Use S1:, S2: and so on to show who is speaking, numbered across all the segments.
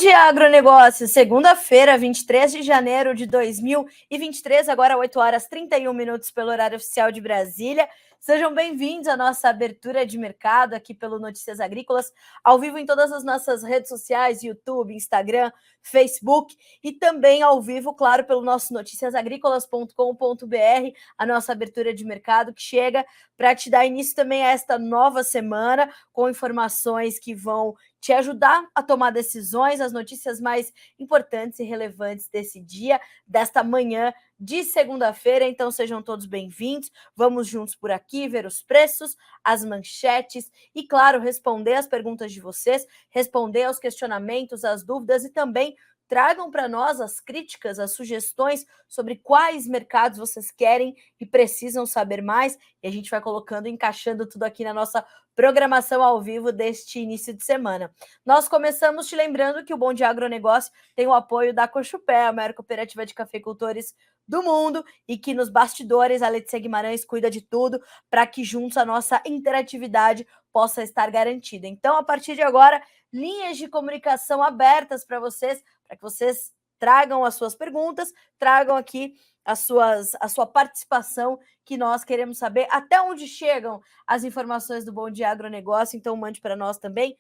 S1: Dia Agronegócio, segunda-feira, 23 de janeiro de 2023, agora 8 horas 31 minutos pelo horário oficial de Brasília. Sejam bem-vindos à nossa abertura de mercado aqui pelo Notícias Agrícolas, ao vivo em todas as nossas redes sociais, YouTube, Instagram, Facebook e também ao vivo, claro, pelo nosso noticiasagricolas.com.br, a nossa abertura de mercado que chega para te dar início também a esta nova semana com informações que vão te ajudar a tomar decisões, as notícias mais importantes e relevantes desse dia, desta manhã de segunda-feira. Então sejam todos bem-vindos. Vamos juntos por aqui ver os preços, as manchetes e, claro, responder as perguntas de vocês, responder aos questionamentos, às dúvidas e também tragam para nós as críticas, as sugestões sobre quais mercados vocês querem e precisam saber mais. E a gente vai colocando, encaixando tudo aqui na nossa programação ao vivo deste início de semana. Nós começamos te lembrando que o Bom Dia Agronegócio tem o apoio da Cochupé, a maior cooperativa de cafeicultores do mundo, e que nos bastidores a Letícia Guimarães cuida de tudo para que juntos a nossa interatividade possa estar garantida. Então, a partir de agora, linhas de comunicação abertas para que vocês tragam as suas perguntas, tragam aqui a sua participação, que nós queremos saber até onde chegam as informações do Bom Dia Agronegócio. Então mande para nós também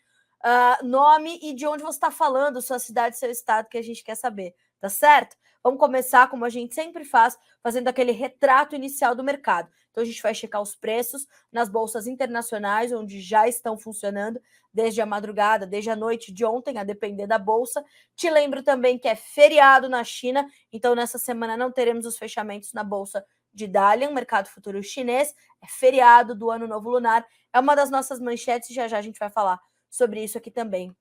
S1: nome e de onde você está falando, sua cidade, seu estado, que a gente quer saber, tá certo? Vamos começar, como a gente sempre faz, fazendo aquele retrato inicial do mercado. Então a gente vai checar os preços nas bolsas internacionais, onde já estão funcionando desde a madrugada, desde a noite de ontem, a depender da bolsa. Te lembro também que é feriado na China, então nessa semana não teremos os fechamentos na bolsa de Dalian, mercado futuro chinês. É feriado do Ano Novo Lunar, é uma das nossas manchetes e já já a gente vai falar sobre isso aqui também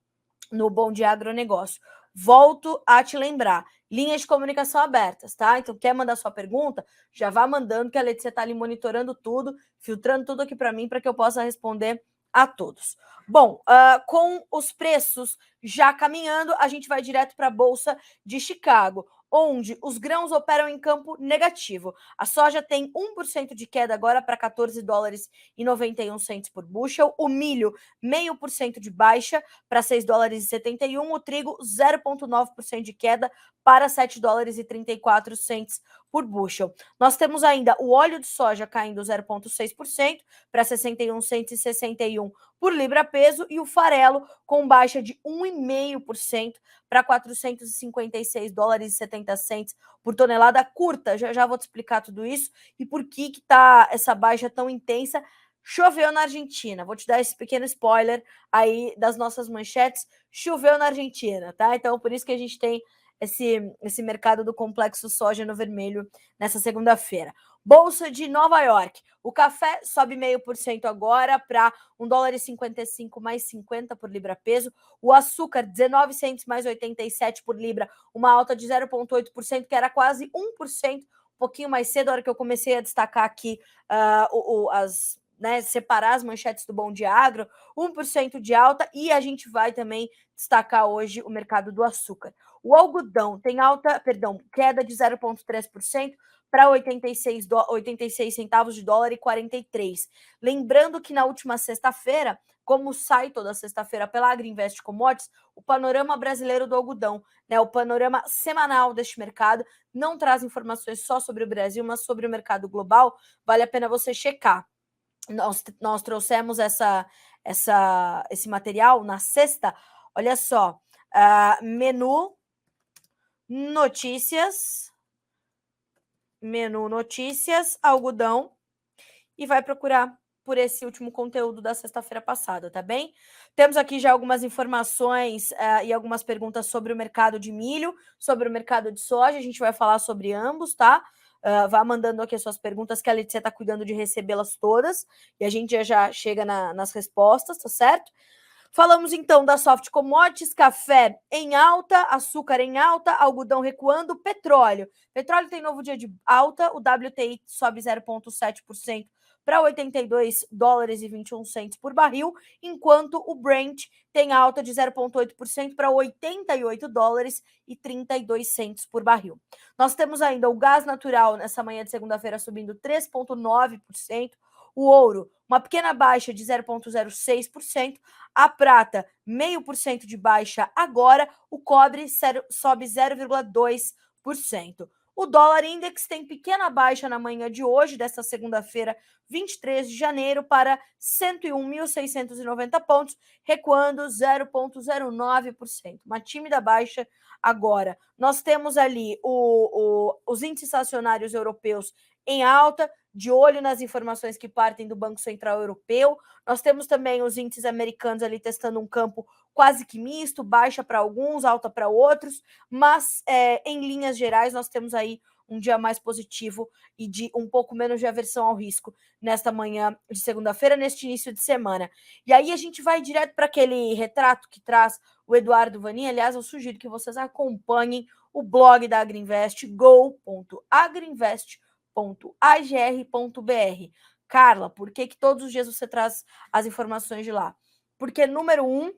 S1: no Bom Dia Agronegócio. Volto a te lembrar, linhas de comunicação abertas, tá? Então, quer mandar sua pergunta? Já vá mandando, que a Letícia está ali monitorando tudo, filtrando tudo aqui para mim, para que eu possa responder a todos. Bom, com os preços já caminhando, a gente vai direto para a Bolsa de Chicago, onde os grãos operam em campo negativo. A soja tem 1% de queda agora para 14 dólares e 91 centos por bushel. O milho, 0,5% de baixa para 6 dólares e 71. O trigo, 0,9% de queda para 7 dólares e 34 centos por bushel. Nós temos ainda o óleo de soja caindo 0,6% para 61 centos e 61 por libra-peso, e o farelo com baixa de 1,5% para 456 dólares e 70 centos por tonelada curta. Já vou te explicar tudo isso e por que está essa baixa tão intensa. Choveu na Argentina, vou te dar esse pequeno spoiler aí das nossas manchetes. Choveu na Argentina, tá? Então, por isso que a gente tem esse mercado do complexo soja no vermelho nessa segunda-feira. Bolsa de Nova York. O café sobe 0,5% agora para 1 dólar e 55 mais 50 por libra-peso. O açúcar, 19 centos mais 87 por libra, uma alta de 0,8%, que era quase 1%, um pouquinho mais cedo, a hora que eu comecei a destacar aqui separar as manchetes do Bom Dia Agro, 1% de alta, e a gente vai também destacar hoje o mercado do açúcar. O algodão tem queda de 0,3% para 86 centavos de dólar e 43. Lembrando que na última sexta-feira, como sai toda sexta-feira pela Agriinvest Commodities, o panorama brasileiro do algodão, né, o panorama semanal deste mercado, não traz informações só sobre o Brasil, mas sobre o mercado global. Vale a pena você checar. Nós trouxemos esse material na sexta. Olha só, menu notícias, algodão, e vai procurar por esse último conteúdo da sexta-feira passada, tá bem? Temos aqui já algumas informações e algumas perguntas sobre o mercado de milho, sobre o mercado de soja. A gente vai falar sobre ambos, tá? Vá mandando aqui as suas perguntas, que a Letícia está cuidando de recebê-las todas, e a gente já chega nas respostas, tá certo? Falamos então da soft commodities, café em alta, açúcar em alta, algodão recuando, petróleo. Petróleo tem novo dia de alta, o WTI sobe 0,7% para 82 dólares e 21 centos por barril, enquanto o Brent tem alta de 0,8% para 88 dólares e 32 centos por barril. Nós temos ainda o gás natural nessa manhã de segunda-feira subindo 3,9%, O ouro, uma pequena baixa de 0,06%, a prata, 0,5% de baixa agora, o cobre sobe 0,2%. O dólar index tem pequena baixa na manhã de hoje, desta segunda-feira, 23 de janeiro, para 101.690 pontos, recuando 0,09%. Uma tímida baixa agora. Nós temos ali os índices acionários europeus em alta, de olho nas informações que partem do Banco Central Europeu. Nós temos também os índices americanos ali testando um campo quase que misto, baixa para alguns, alta para outros, mas em linhas gerais nós temos aí um dia mais positivo e de um pouco menos de aversão ao risco nesta manhã de segunda-feira, neste início de semana. E aí a gente vai direto para aquele retrato que traz o Eduardo Vanin. Aliás, eu sugiro que vocês acompanhem o blog da Agrinvest, go.agrinvest.agr.br. Carla, por que todos os dias você traz as informações de lá? Porque, número um,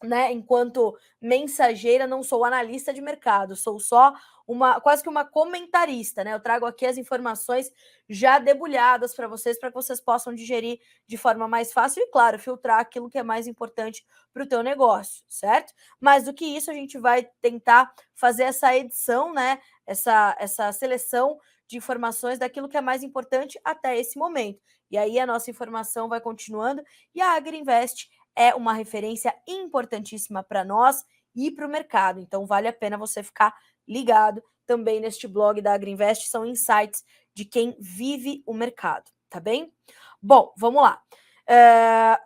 S1: né, enquanto mensageira, não sou analista de mercado, sou só quase que uma comentarista, né? Eu trago aqui as informações já debulhadas para vocês possam digerir de forma mais fácil e, claro, filtrar aquilo que é mais importante para o teu negócio, certo? Mais do que isso, a gente vai tentar fazer essa edição, né? Essa seleção de informações daquilo que é mais importante até esse momento. E aí a nossa informação vai continuando e a Agrinvest é uma referência importantíssima para nós e para o mercado. Então, vale a pena você ficar ligado também neste blog da Agrinvest. São insights de quem vive o mercado, tá bem? Bom, vamos lá.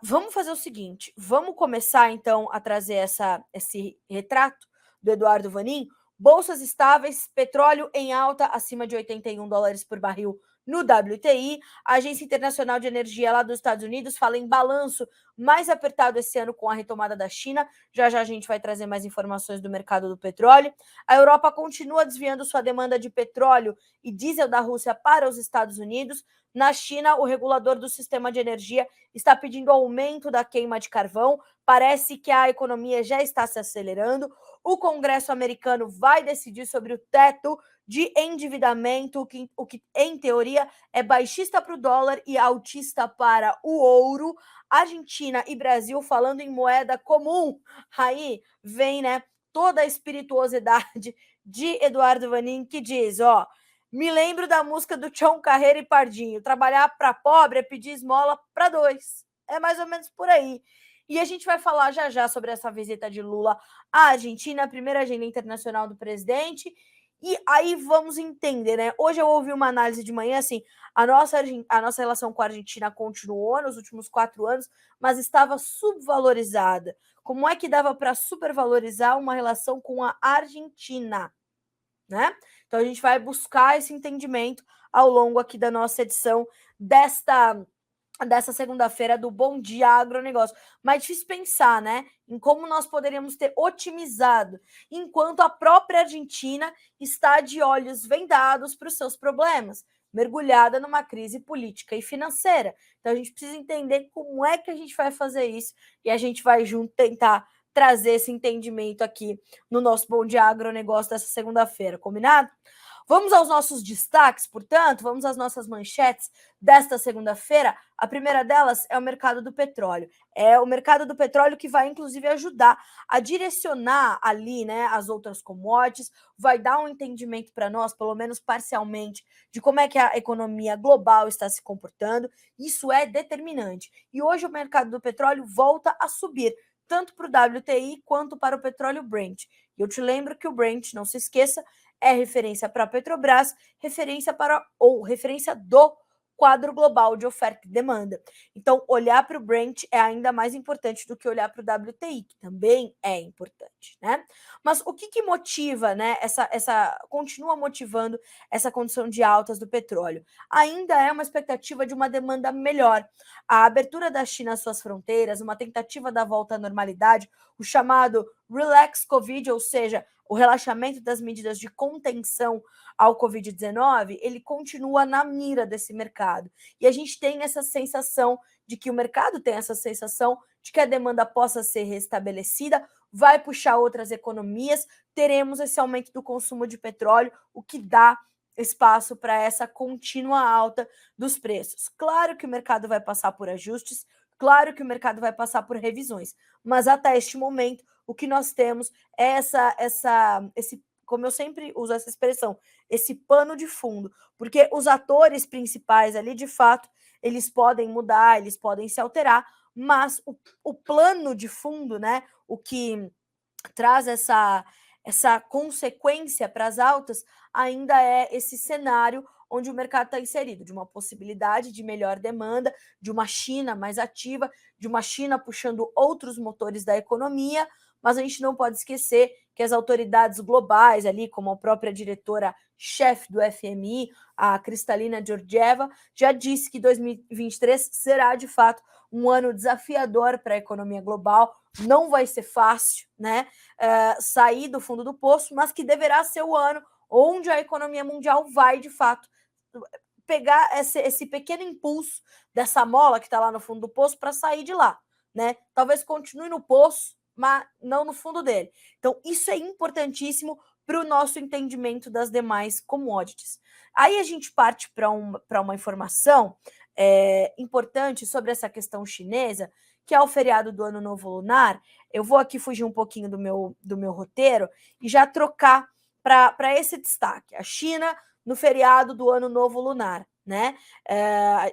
S1: Vamos fazer o seguinte, vamos começar, então, a trazer esse retrato do Eduardo Vanin. Bolsas estáveis, petróleo em alta, acima de $81 por barril no WTI. A Agência Internacional de Energia lá dos Estados Unidos fala em balanço mais apertado esse ano com a retomada da China. Já a gente vai trazer mais informações do mercado do petróleo. A Europa continua desviando sua demanda de petróleo e diesel da Rússia para os Estados Unidos. Na China, o regulador do sistema de energia está pedindo aumento da queima de carvão. Parece que a economia já está se acelerando. O Congresso americano vai decidir sobre o teto de endividamento, o que em teoria é baixista para o dólar e altista para o ouro. Argentina e Brasil falando em moeda comum. Aí vem, né, toda a espirituosidade de Eduardo Vanin, que diz, me lembro da música do Tião Carreira e Pardinho, trabalhar para pobre é pedir esmola para dois. É mais ou menos por aí. E a gente vai falar já sobre essa visita de Lula à Argentina, a primeira agenda internacional do presidente. E aí vamos entender, né? Hoje eu ouvi uma análise de manhã, assim, a nossa relação com a Argentina continuou nos últimos 4 anos, mas estava subvalorizada. Como é que dava para supervalorizar uma relação com a Argentina, né? Então a gente vai buscar esse entendimento ao longo aqui da nossa edição dessa segunda-feira do Bom Dia Agronegócio. Mas difícil pensar, né, em como nós poderíamos ter otimizado, enquanto a própria Argentina está de olhos vendados para os seus problemas, mergulhada numa crise política e financeira. Então a gente precisa entender como é que a gente vai fazer isso e a gente vai junto tentar trazer esse entendimento aqui no nosso Bom Dia Agronegócio dessa segunda-feira, combinado? Vamos aos nossos destaques, portanto, vamos às nossas manchetes desta segunda-feira. A primeira delas é o mercado do petróleo. É o mercado do petróleo que vai, inclusive, ajudar a direcionar ali, né, as outras commodities, vai dar um entendimento para nós, pelo menos parcialmente, de como é que a economia global está se comportando. Isso é determinante. E hoje o mercado do petróleo volta a subir, tanto para o WTI quanto para o petróleo Brent. E eu te lembro que o Brent, não se esqueça, é referência para a Petrobras, referência do quadro global de oferta e demanda. Então, olhar para o Brent é ainda mais importante do que olhar para o WTI, que também é importante, né? Mas o que motiva, né, continua motivando essa condição de altas do petróleo? Ainda é uma expectativa de uma demanda melhor. A abertura da China às suas fronteiras, uma tentativa da volta à normalidade, o chamado Relax Covid, ou seja, o relaxamento das medidas de contenção ao Covid-19, ele continua na mira desse mercado. E a gente tem essa sensação de que o mercado tem essa sensação de que a demanda possa ser restabelecida, vai puxar outras economias, teremos esse aumento do consumo de petróleo, o que dá espaço para essa contínua alta dos preços. Claro que o mercado vai passar por ajustes, claro que o mercado vai passar por revisões, mas até este momento o que nós temos é esse, como eu sempre uso essa expressão, esse pano de fundo, porque os atores principais ali, de fato, eles podem mudar, eles podem se alterar, mas o plano de fundo, né, o que traz essa consequência para as altas, ainda é esse cenário onde o mercado está inserido, de uma possibilidade de melhor demanda, de uma China mais ativa, de uma China puxando outros motores da economia, mas a gente não pode esquecer que as autoridades globais ali, como a própria diretora-chefe do FMI, a Kristalina Georgieva, já disse que 2023 será, de fato, um ano desafiador para a economia global, não vai ser fácil, né, sair do fundo do poço, mas que deverá ser o ano onde a economia mundial vai, de fato, pegar esse pequeno impulso dessa mola que está lá no fundo do poço para sair de lá, né? Talvez continue no poço, mas não no fundo dele. Então, isso é importantíssimo para o nosso entendimento das demais commodities. Aí a gente parte para uma informação importante sobre essa questão chinesa, que é o feriado do Ano Novo Lunar. Eu vou aqui fugir um pouquinho do meu roteiro e já trocar para esse destaque. A China no feriado do Ano Novo Lunar, né?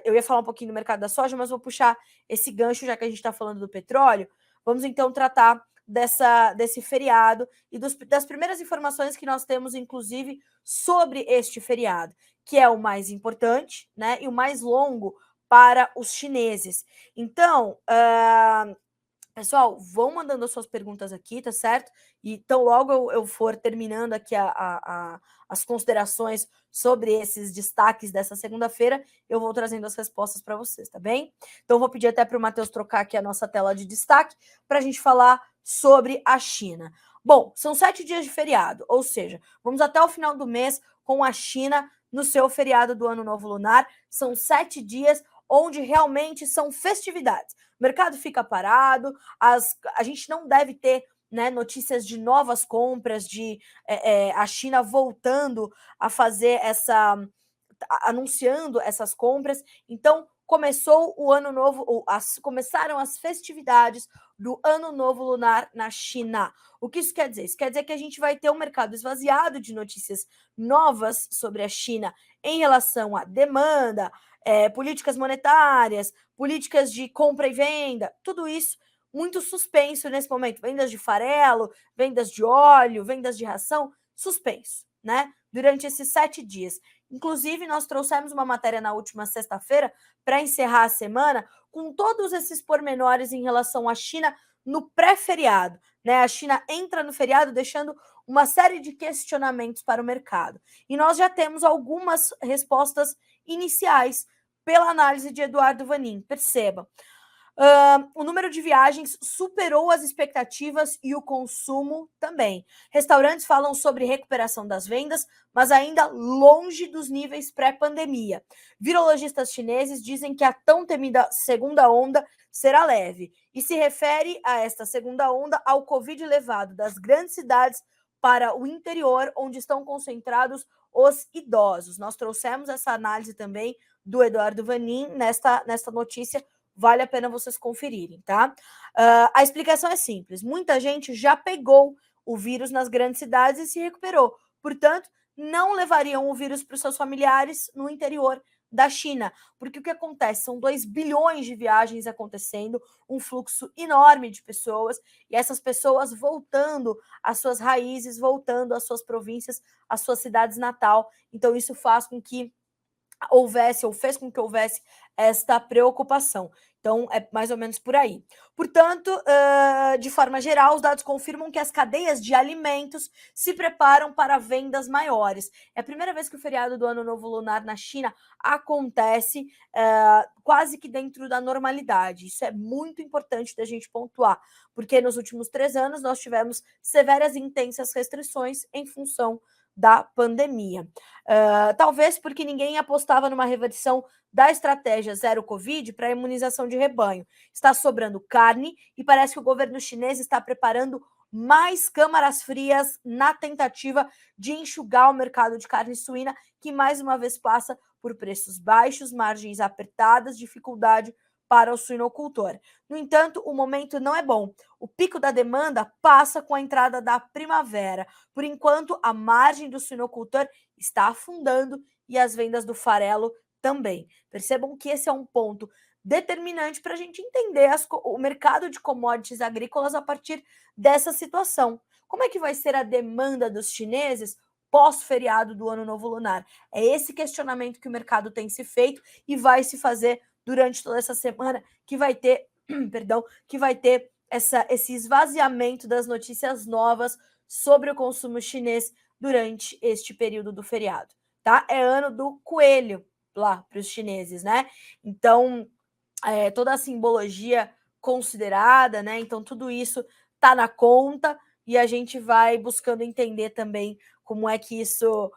S1: Eu ia falar um pouquinho do mercado da soja, mas vou puxar esse gancho, já que a gente está falando do petróleo. Vamos então tratar desse feriado e das primeiras informações que nós temos, inclusive, sobre este feriado, que é o mais importante, né? E o mais longo para os chineses. Então, pessoal, vão mandando as suas perguntas aqui, tá certo? E então, logo eu for terminando aqui as considerações sobre esses destaques dessa segunda-feira, eu vou trazendo as respostas para vocês, tá bem? Então, vou pedir até para o Matheus trocar aqui a nossa tela de destaque para a gente falar sobre a China. Bom, são 7 dias de feriado, ou seja, vamos até o final do mês com a China no seu feriado do Ano Novo Lunar. São 7 dias onde realmente são festividades. O mercado fica parado, a gente não deve ter, né, notícias de novas compras, de a China voltando a fazer anunciando essas compras. Então, começou o Ano Novo, começaram as festividades do Ano Novo Lunar na China. O que isso quer dizer? Isso quer dizer que a gente vai ter um mercado esvaziado de notícias novas sobre a China em relação à demanda, políticas monetárias, políticas de compra e venda, tudo isso muito suspenso nesse momento. Vendas de farelo, vendas de óleo, vendas de ração, suspenso, né? Durante esses 7 dias. Inclusive, nós trouxemos uma matéria na última sexta-feira para encerrar a semana com todos esses pormenores em relação à China no pré-feriado, né? A China entra no feriado deixando uma série de questionamentos para o mercado. E nós já temos algumas respostas iniciais pela análise de Eduardo Vanin. Perceba, o número de viagens superou as expectativas e o consumo também. Restaurantes falam sobre recuperação das vendas, mas ainda longe dos níveis pré-pandemia. Virologistas chineses dizem que a tão temida segunda onda será leve e se refere a esta segunda onda ao Covid levado das grandes cidades para o interior, onde estão concentrados os idosos. Nós trouxemos essa análise também do Eduardo Vanin nesta notícia. Vale a pena vocês conferirem, tá? A explicação é simples. Muita gente já pegou o vírus nas grandes cidades e se recuperou. Portanto, não levariam o vírus para os seus familiares no interior da China. Porque o que acontece? São 2 bilhões de viagens acontecendo, um fluxo enorme de pessoas, e essas pessoas voltando às suas raízes, voltando às suas províncias, às suas cidades natal. Então, isso faz com que fez com que houvesse esta preocupação. Então, é mais ou menos por aí. Portanto, de forma geral, os dados confirmam que as cadeias de alimentos se preparam para vendas maiores. É a primeira vez que o feriado do Ano Novo Lunar na China acontece quase que dentro da normalidade. Isso é muito importante da gente pontuar, porque nos últimos 3 anos nós tivemos severas e intensas restrições em função da pandemia. Talvez porque ninguém apostava numa reversão da estratégia zero Covid para a imunização de rebanho. Está sobrando carne e parece que o governo chinês está preparando mais câmaras frias na tentativa de enxugar o mercado de carne suína, que mais uma vez passa por preços baixos, margens apertadas, dificuldade para o suinocultor. No entanto, o momento não é bom. O pico da demanda passa com a entrada da primavera. Por enquanto, a margem do suinocultor está afundando e as vendas do farelo também. Percebam que esse é um ponto determinante para a gente entender o mercado de commodities agrícolas a partir dessa situação. Como é que vai ser a demanda dos chineses pós-feriado do Ano Novo Lunar? É esse questionamento que o mercado tem se feito e vai se fazer durante toda essa semana, que vai ter, esse esvaziamento das notícias novas sobre o consumo chinês durante este período do feriado, tá? É ano do coelho lá para os chineses, né? Então, toda a simbologia considerada, né? Então, tudo isso está na conta e a gente vai buscando entender também como é que isso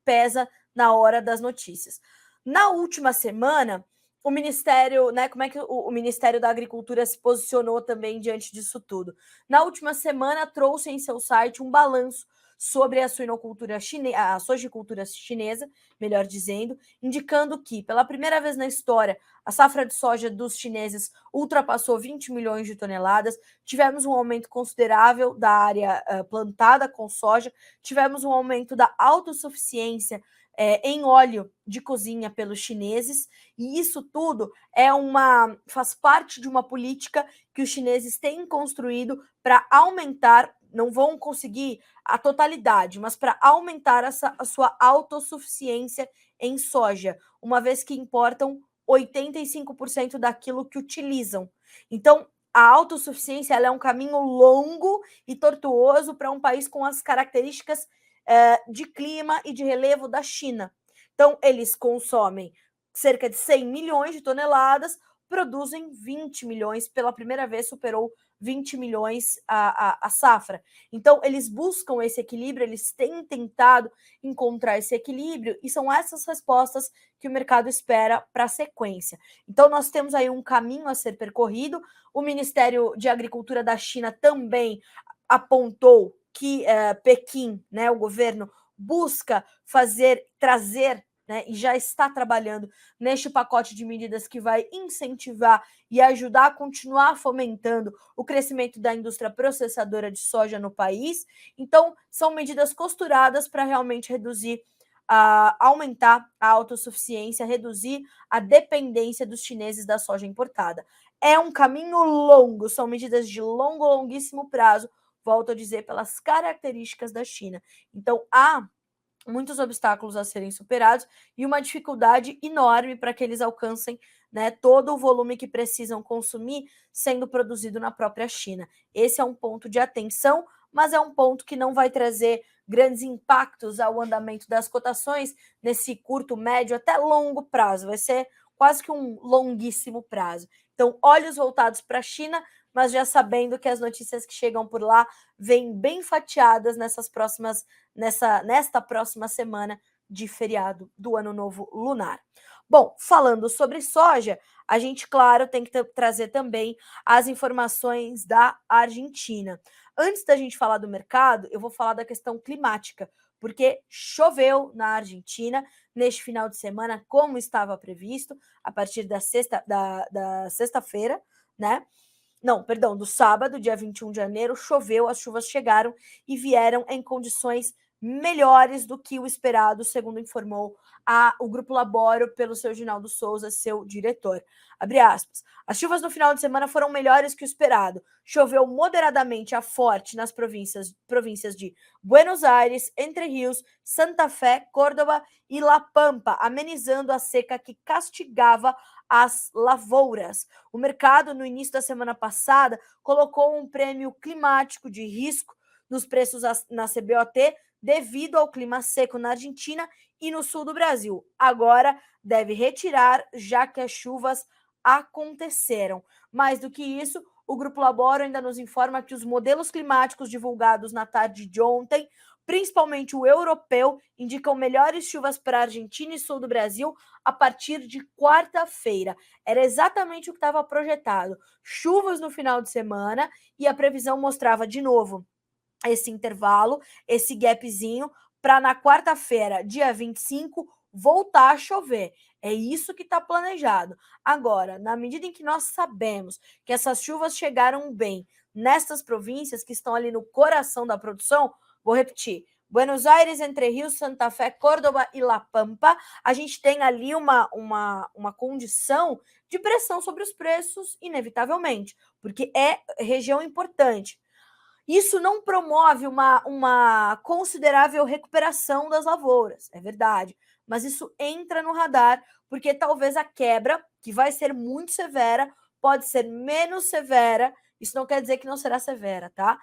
S1: pesa na hora das notícias. Na última semana, o Ministério, né? Como é que o Ministério da Agricultura se posicionou também diante disso tudo? Na última semana, trouxe em seu site um balanço sobre a suinocultura chinesa, a sojicultura chinesa, melhor dizendo, indicando que, pela primeira vez na história, a safra de soja dos chineses ultrapassou 20 milhões de toneladas, tivemos um aumento considerável da área plantada com soja, tivemos um aumento da autossuficiência em óleo de cozinha pelos chineses, e isso tudo faz parte de uma política que os chineses têm construído para aumentar, não vão conseguir a totalidade, mas para aumentar a sua autossuficiência em soja, uma vez que importam 85% daquilo que utilizam. Então, a autossuficiência ela é um caminho longo e tortuoso para um país com as características de clima e de relevo da China. Então, eles consomem cerca de 100 milhões de toneladas, produzem 20 milhões, pela primeira vez superou 20 milhões a safra. Então, eles buscam esse equilíbrio, eles têm tentado encontrar esse equilíbrio, e são essas respostas que o mercado espera para a sequência. Então, nós temos aí um caminho a ser percorrido. O Ministério de Agricultura da China também apontou que Pequim, né, o governo, busca trazer, né, e já está trabalhando neste pacote de medidas que vai incentivar e ajudar a continuar fomentando o crescimento da indústria processadora de soja no país. Então, são medidas costuradas para realmente aumentar a autossuficiência, reduzir a dependência dos chineses da soja importada. É um caminho longo, são medidas de longuíssimo prazo, volto a dizer, pelas características da China. Então, há muitos obstáculos a serem superados e uma dificuldade enorme para que eles alcancem, né, todo o volume que precisam consumir sendo produzido na própria China. Esse é um ponto de atenção, mas é um ponto que não vai trazer grandes impactos ao andamento das cotações nesse curto, médio, até longo prazo. Vai ser quase que um longuíssimo prazo. Então, olhos voltados para a China, mas já sabendo que as notícias que chegam por lá vêm bem fatiadas nesta próxima semana de feriado do Ano Novo Lunar. Bom, falando sobre soja, a gente, claro, tem que trazer também as informações da Argentina. Antes da gente falar do mercado, eu vou falar da questão climática, porque choveu na Argentina neste final de semana, como estava previsto, a partir da sexta-feira, né? Não, perdão, do sábado, dia 21 de janeiro, choveu, as chuvas chegaram e vieram em condições melhores do que o esperado, segundo informou o Grupo Laboro pelo seu Ginaldo Souza, seu diretor. Abre aspas. As chuvas no final de semana foram melhores que o esperado. Choveu moderadamente a forte nas províncias de Buenos Aires, Entre Rios, Santa Fé, Córdoba e La Pampa, amenizando a seca que castigava as lavouras. O mercado, no início da semana passada, colocou um prêmio climático de risco nos preços na CBOT devido ao clima seco na Argentina e no sul do Brasil. Agora deve retirar, já que as chuvas aconteceram. Mais do que isso, o Grupo Laboro ainda nos informa que os modelos climáticos divulgados na tarde de ontem principalmente o europeu, indicam melhores chuvas para a Argentina e sul do Brasil a partir de quarta-feira. Era exatamente o que estava projetado. Chuvas no final de semana e a previsão mostrava de novo esse intervalo, esse gapzinho, para na quarta-feira, dia 25, voltar a chover. É isso que está planejado. Agora, na medida em que nós sabemos que essas chuvas chegaram bem nestas províncias que estão ali no coração da produção, vou repetir: Buenos Aires, Entre Rios, Santa Fé, Córdoba e La Pampa, a gente tem ali uma condição de pressão sobre os preços, inevitavelmente, porque é região importante. Isso não promove uma considerável recuperação das lavouras, é verdade, mas isso entra no radar, porque talvez a quebra, que vai ser muito severa, pode ser menos severa, isso não quer dizer que não será severa, tá?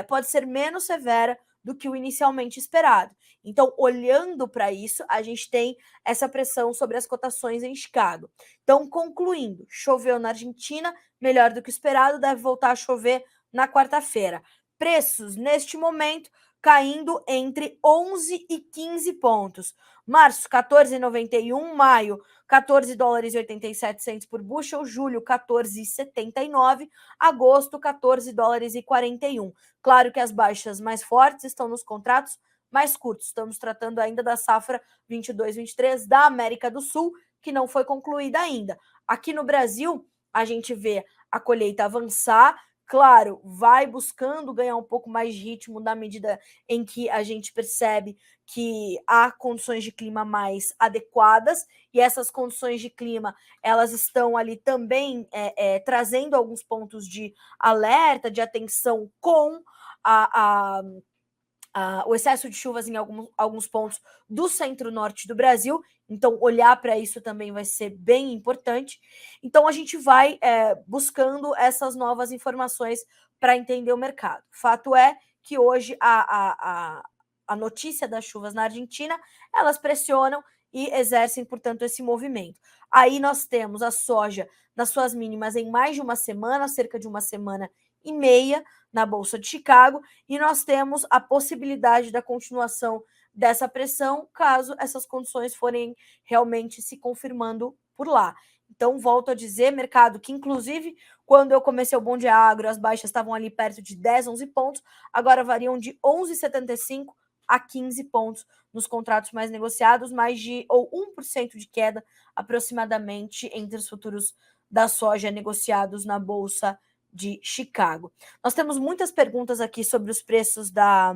S1: Pode ser menos severa do que o inicialmente esperado. Então, olhando para isso, a gente tem essa pressão sobre as cotações em Chicago. Então, concluindo, choveu na Argentina, melhor do que esperado, deve voltar a chover na quarta-feira. Preços, neste momento, caindo entre 11 e 15 pontos. Março, 14,91. Maio, 14 dólares e 87 centos por bushel. Julho, 14,79. Agosto, 14 dólares e 41. Claro que as baixas mais fortes estão nos contratos mais curtos. Estamos tratando ainda da safra 22-23 da América do Sul, que não foi concluída ainda. Aqui no Brasil, a gente vê a colheita avançar. Claro, vai buscando ganhar um pouco mais de ritmo na medida em que a gente percebe que há condições de clima mais adequadas, e essas condições de clima, elas estão ali também trazendo alguns pontos de alerta, de atenção com o excesso de chuvas em alguns pontos do centro-norte do Brasil. Então, olhar para isso também vai ser bem importante. Então, a gente vai buscando essas novas informações para entender o mercado. Fato é que hoje a notícia das chuvas na Argentina, elas pressionam e exercem, portanto, esse movimento. Aí nós temos a soja nas suas mínimas em mais de uma semana, cerca de uma semana e meia, na Bolsa de Chicago, e nós temos a possibilidade da continuação dessa pressão, caso essas condições forem realmente se confirmando por lá. Então, volto a dizer, mercado que, inclusive, quando eu comecei o Bom Dia Agro, as baixas estavam ali perto de 10, 11 pontos, agora variam de 11,75 a 15 pontos nos contratos mais negociados, mais de 1% de queda aproximadamente entre os futuros da soja negociados na Bolsa de Chicago. Nós temos muitas perguntas aqui sobre os preços da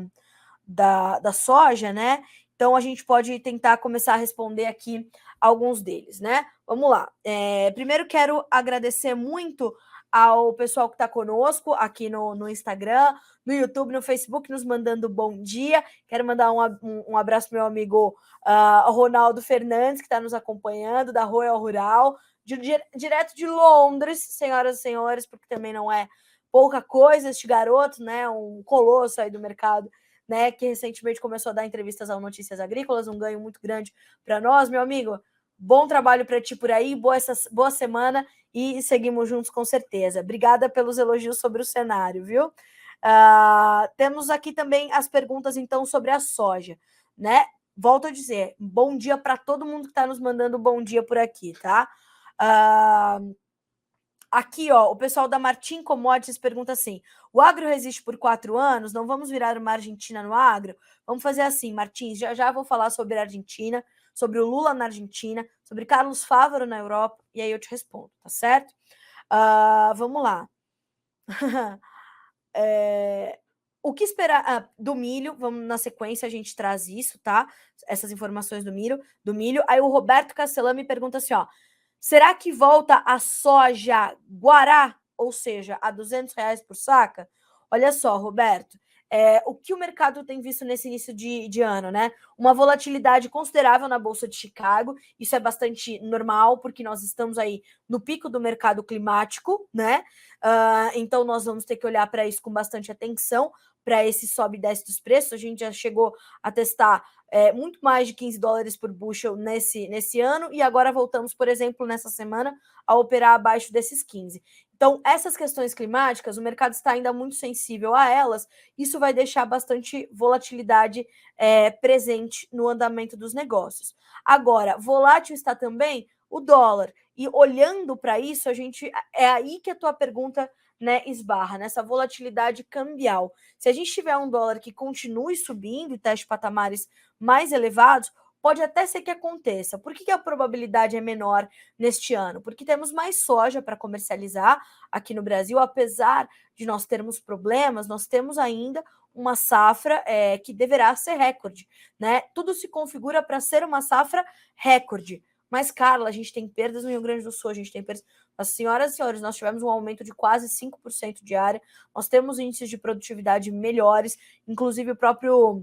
S1: soja, né? Então, a gente pode tentar começar a responder aqui alguns deles, né? Vamos lá. Primeiro, quero agradecer muito ao pessoal que está conosco aqui no Instagram, no YouTube, no Facebook, nos mandando bom dia. Quero mandar um abraço para meu amigo Ronaldo Fernandes, que está nos acompanhando, da Royal Rural, direto de Londres, senhoras e senhores, porque também não é pouca coisa este garoto, né? Um colosso aí do mercado, né? Que recentemente começou a dar entrevistas ao Notícias Agrícolas, um ganho muito grande para nós, meu amigo. Bom trabalho para ti por aí, boa semana e seguimos juntos com certeza. Obrigada pelos elogios sobre o cenário, viu? Temos aqui também as perguntas, então, sobre a soja, né? Volto a dizer, bom dia para todo mundo que está nos mandando bom dia por aqui, tá? Aqui, ó, o pessoal da Martim Commodities pergunta assim: o agro resiste por 4 anos? Não vamos virar uma Argentina no agro? Vamos fazer assim, Martins, já vou falar sobre a Argentina, sobre o Lula na Argentina, sobre Carlos Fávaro na Europa, e aí eu te respondo, tá certo? Vamos lá. O que esperar do milho? Vamos na sequência, a gente traz isso, tá? Essas informações do milho. Aí o Roberto Castellan me pergunta assim, ó: será que volta a soja Guará, ou seja, a R$200 por saca? Olha só, Roberto, o que o mercado tem visto nesse início de ano, né? Uma volatilidade considerável na Bolsa de Chicago, isso é bastante normal, porque nós estamos aí no pico do mercado climático, né? Então nós vamos ter que olhar para isso com bastante atenção, para esse sobe e desce dos preços. A gente já chegou a testar muito mais de 15 dólares por bushel nesse ano, e agora voltamos, por exemplo, nessa semana, a operar abaixo desses 15. Então, essas questões climáticas, o mercado está ainda muito sensível a elas, isso vai deixar bastante volatilidade presente no andamento dos negócios. Agora, volátil está também o dólar. E olhando para isso, é aí que a tua pergunta, né, esbarra, nessa volatilidade cambial. Se a gente tiver um dólar que continue subindo e teste patamares mais elevados, pode até ser que aconteça. Por que a probabilidade é menor neste ano? Porque temos mais soja para comercializar aqui no Brasil, apesar de nós termos problemas, nós temos ainda uma safra que deverá ser recorde, né? Tudo se configura para ser uma safra recorde. Mas, Carla, a gente tem perdas no Rio Grande do Sul, a gente tem perdas. As senhoras e senhores, nós tivemos um aumento de quase 5% diária, nós temos índices de produtividade melhores, inclusive o próprio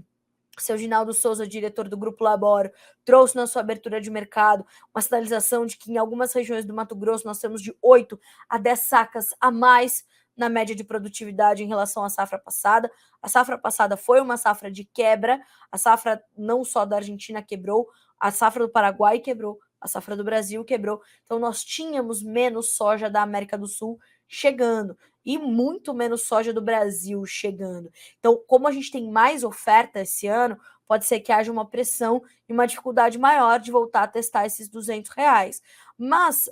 S1: seu Ginaldo Souza, diretor do Grupo Laboro, trouxe na sua abertura de mercado uma sinalização de que em algumas regiões do Mato Grosso nós temos de 8 a 10 sacas a mais na média de produtividade em relação à safra passada. A safra passada foi uma safra de quebra, a safra não só da Argentina quebrou, a safra do Paraguai quebrou, a safra do Brasil quebrou. Então nós tínhamos menos soja da América do Sul chegando e muito menos soja do Brasil chegando. Então, como a gente tem mais oferta esse ano, pode ser que haja uma pressão e uma dificuldade maior de voltar a testar esses R$ 200. Mas,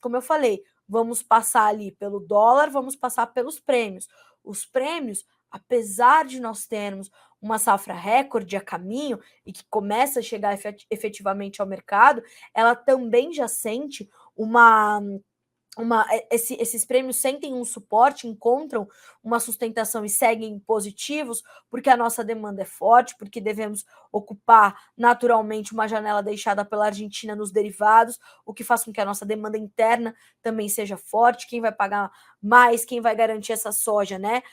S1: como eu falei, vamos passar ali pelo dólar, vamos passar pelos prêmios. Os prêmios, apesar de nós termos uma safra recorde a caminho e que começa a chegar efetivamente ao mercado, ela também já sente esses prêmios sentem um suporte, encontram uma sustentação e seguem positivos, porque a nossa demanda é forte, porque devemos ocupar naturalmente uma janela deixada pela Argentina nos derivados, o que faz com que a nossa demanda interna também seja forte. Quem vai pagar mais, quem vai garantir essa soja, né?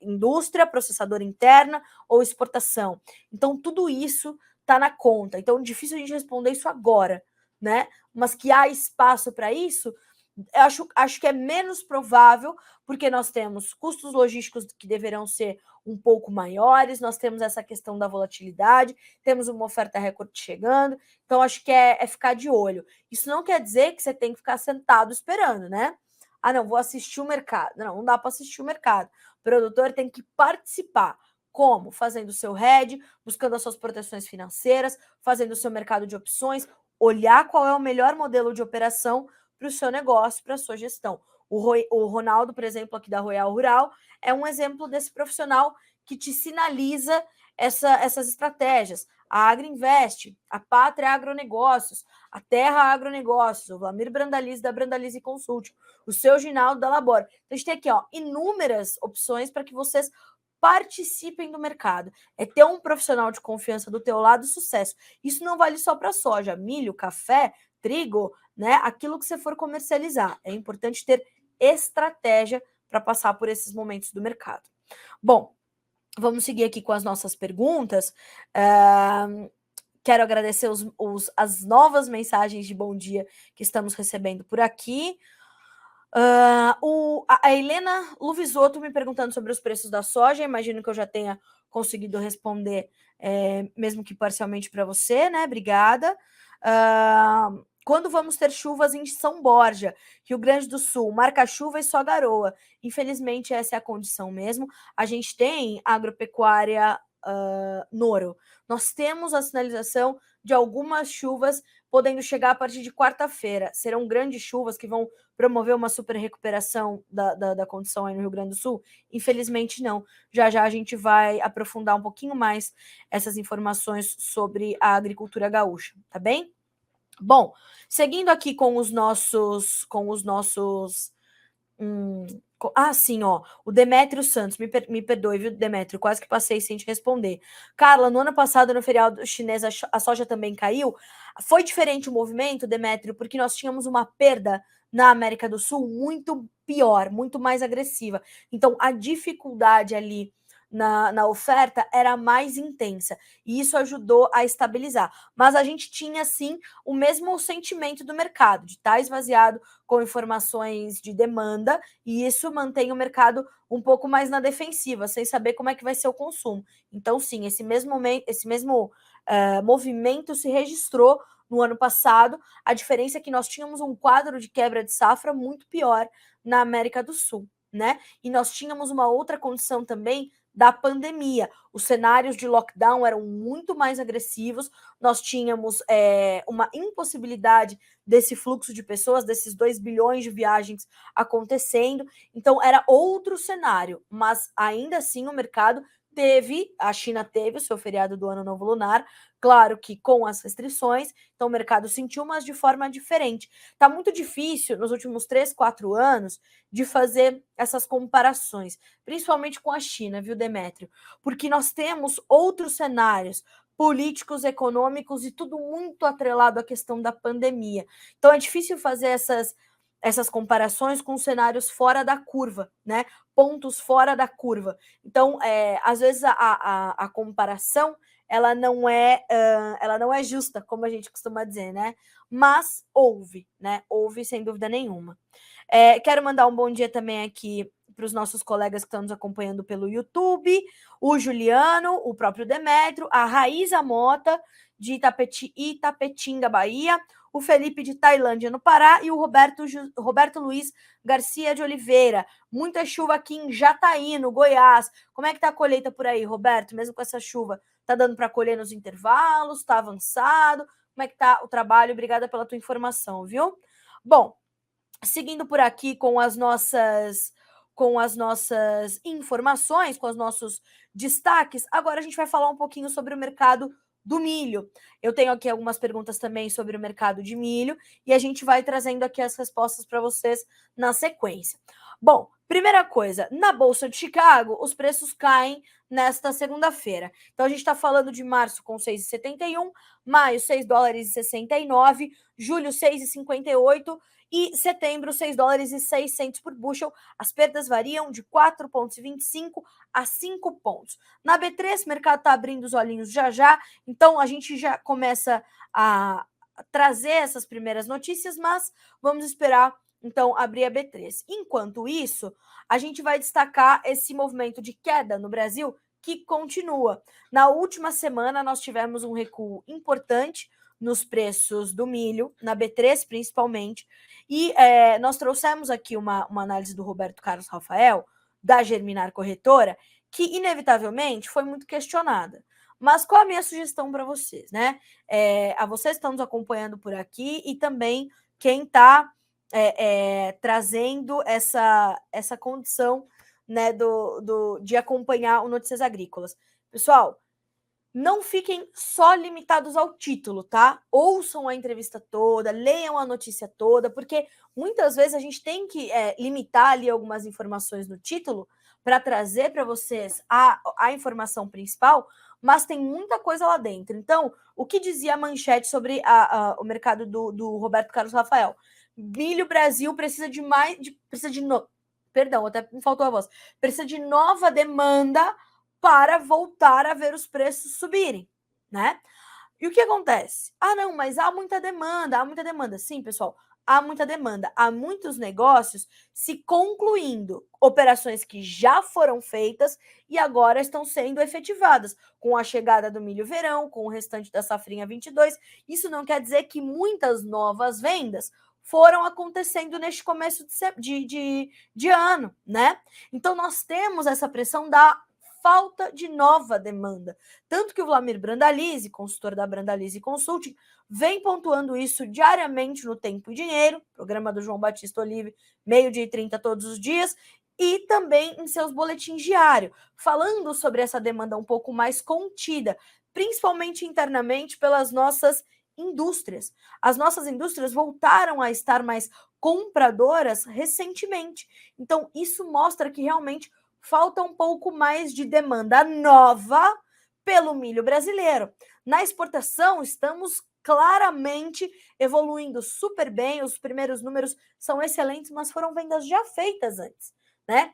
S1: Indústria, processadora interna ou exportação. Então, tudo isso está na conta. Então, difícil a gente responder isso agora, né? Mas que há espaço para isso, acho que é menos provável, porque nós temos custos logísticos que deverão ser um pouco maiores, nós temos essa questão da volatilidade, temos uma oferta recorde chegando, então acho que é ficar de olho. Isso não quer dizer que você tem que ficar sentado esperando, né? Ah, não, vou assistir o mercado. Não dá para assistir o mercado. O produtor tem que participar. Como? Fazendo o seu hedge, buscando as suas proteções financeiras, fazendo o seu mercado de opções, olhar qual é o melhor modelo de operação para o seu negócio, para a sua gestão. O Ronaldo, por exemplo, aqui da Royal Rural, é um exemplo desse profissional que te sinaliza essas estratégias. A Agriinvest, a Pátria Agronegócios, a Terra Agronegócios, o Vlamir Brandalize da Brandalize Consulting, o seu Ginaldo da Labor. Então, a gente tem aqui inúmeras opções para que vocês participem do mercado. É ter um profissional de confiança do teu lado, sucesso. Isso não vale só para soja, milho, café, trigo, né? Aquilo que você for comercializar. É importante ter estratégia para passar por esses momentos do mercado. Bom, vamos seguir aqui com as nossas perguntas. Quero agradecer as novas mensagens de bom dia que estamos recebendo por aqui. A Helena Luvisoto me perguntando sobre os preços da soja. Imagino que eu já tenha conseguido responder, mesmo que parcialmente para você, né? Obrigada. Quando vamos ter chuvas em São Borja, Rio Grande do Sul? Marca chuva e só garoa. Infelizmente, essa é a condição mesmo. A gente tem agropecuária Noro. Nós temos a sinalização de algumas chuvas podendo chegar a partir de quarta-feira. Serão grandes chuvas que vão promover uma super recuperação da condição aí no Rio Grande do Sul? Infelizmente, não. Já já a gente vai aprofundar um pouquinho mais essas informações sobre a agricultura gaúcha, tá bem? Bom, seguindo aqui com os nossos sim, o Demétrio Santos, me perdoe, viu, Demétrio, quase que passei sem te responder. Carla, no ano passado, no feriado chinês, a soja também caiu. Foi diferente o movimento, Demétrio, porque nós tínhamos uma perda na América do Sul muito pior, muito mais agressiva. Então, a dificuldade ali na oferta era mais intensa, e isso ajudou a estabilizar. Mas a gente tinha, sim, o mesmo sentimento do mercado, de estar esvaziado com informações de demanda, e isso mantém o mercado um pouco mais na defensiva, sem saber como é que vai ser o consumo. Então, sim, esse mesmo movimento se registrou no ano passado. A diferença é que nós tínhamos um quadro de quebra de safra muito pior na América do Sul, né? E nós tínhamos uma outra condição também da pandemia. Os cenários de lockdown eram muito mais agressivos, nós tínhamos uma impossibilidade desse fluxo de pessoas, desses 2 bilhões de viagens acontecendo, então era outro cenário, mas ainda assim o mercado a China teve o seu feriado do Ano Novo Lunar, claro que com as restrições, então o mercado sentiu, mas de forma diferente. Tá muito difícil nos últimos 3, 4 anos de fazer essas comparações, principalmente com a China, viu, Demétrio? Porque nós temos outros cenários políticos, econômicos e tudo muito atrelado à questão da pandemia. Então é difícil fazer essas comparações com cenários fora da curva, né? Pontos fora da curva. Então, às vezes a comparação ela não é justa, como a gente costuma dizer, né? Mas houve, né? Houve sem dúvida nenhuma. Quero mandar um bom dia também aqui para os nossos colegas que estão nos acompanhando pelo YouTube, o Juliano, o próprio Demétrio, a Raíza Mota, de Itapetinga, Bahia, o Felipe de Tailândia, no Pará, e o Roberto Luiz Garcia de Oliveira. Muita chuva aqui em Jataí, no Goiás. Como é que tá a colheita por aí, Roberto? Mesmo com essa chuva, tá dando para colher nos intervalos? Tá avançado? Como é que tá o trabalho? Obrigada pela tua informação, viu? Bom, seguindo por aqui com as nossas informações, com os nossos destaques, agora a gente vai falar um pouquinho sobre o mercado do milho. Eu tenho aqui algumas perguntas também sobre o mercado de milho e a gente vai trazendo aqui as respostas para vocês na sequência. Bom, primeira coisa, na Bolsa de Chicago, os preços caem nesta segunda-feira. Então a gente está falando de março com 6,71, maio 6 dólares e 69, julho 6,58 e setembro, 6 dólares e 600 por bushel. As perdas variam de 4,25 a 5 pontos. Na B3, o mercado está abrindo os olhinhos já, então a gente já começa a trazer essas primeiras notícias, mas vamos esperar, então, abrir a B3. Enquanto isso, a gente vai destacar esse movimento de queda no Brasil que continua. Na última semana, nós tivemos um recuo importante nos preços do milho, na B3 principalmente, e nós trouxemos aqui uma análise do Roberto Carlos Rafael, da Germinar Corretora, que inevitavelmente foi muito questionada. Mas qual a minha sugestão para vocês, né? A vocês que estão nos acompanhando por aqui e também quem está trazendo essa condição, né, de acompanhar o Notícias Agrícolas. Pessoal, não fiquem só limitados ao título, tá? Ouçam a entrevista toda, leiam a notícia toda, porque muitas vezes a gente tem que limitar ali algumas informações no título para trazer para vocês a informação principal, mas tem muita coisa lá dentro. Então, o que dizia a manchete sobre o mercado do Roberto Carlos Rafael? Milho Brasil precisa de perdão, até me faltou a voz. Precisa de nova demanda para voltar a ver os preços subirem, né? E o que acontece? Não, mas há muita demanda. Sim, pessoal, há muita demanda. Há muitos negócios se concluindo, operações que já foram feitas e agora estão sendo efetivadas, com a chegada do milho verão, com o restante da safrinha 22. Isso não quer dizer que muitas novas vendas foram acontecendo neste começo de ano, né? Então, nós temos essa pressão da falta de nova demanda. Tanto que o Vlamir Brandalize, consultor da Brandalize Consulting, vem pontuando isso diariamente no Tempo e Dinheiro, programa do João Batista Olive, 12h30 todos os dias, e também em seus boletins diários, falando sobre essa demanda um pouco mais contida, principalmente internamente pelas nossas indústrias. As nossas indústrias voltaram a estar mais compradoras recentemente. Então, isso mostra que realmente falta um pouco mais de demanda nova pelo milho brasileiro. Na exportação, estamos claramente evoluindo super bem, os primeiros números são excelentes, mas foram vendas já feitas antes, né?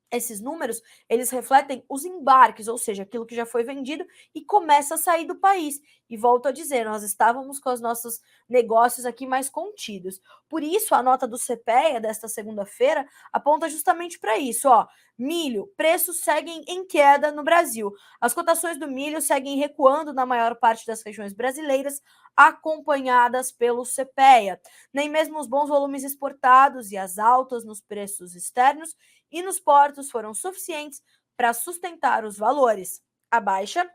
S1: Esses números, eles refletem os embarques, ou seja, aquilo que já foi vendido e começa a sair do país. E volto a dizer, nós estávamos com os nossos negócios aqui mais contidos. Por isso, a nota do CPEA desta segunda-feira aponta justamente para isso. Ó, milho, preços seguem em queda no Brasil. As cotações do milho seguem recuando na maior parte das regiões brasileiras, acompanhadas pelo CPEA. Nem mesmo os bons volumes exportados e as altas nos preços externos e nos portos foram suficientes para sustentar os valores. A baixa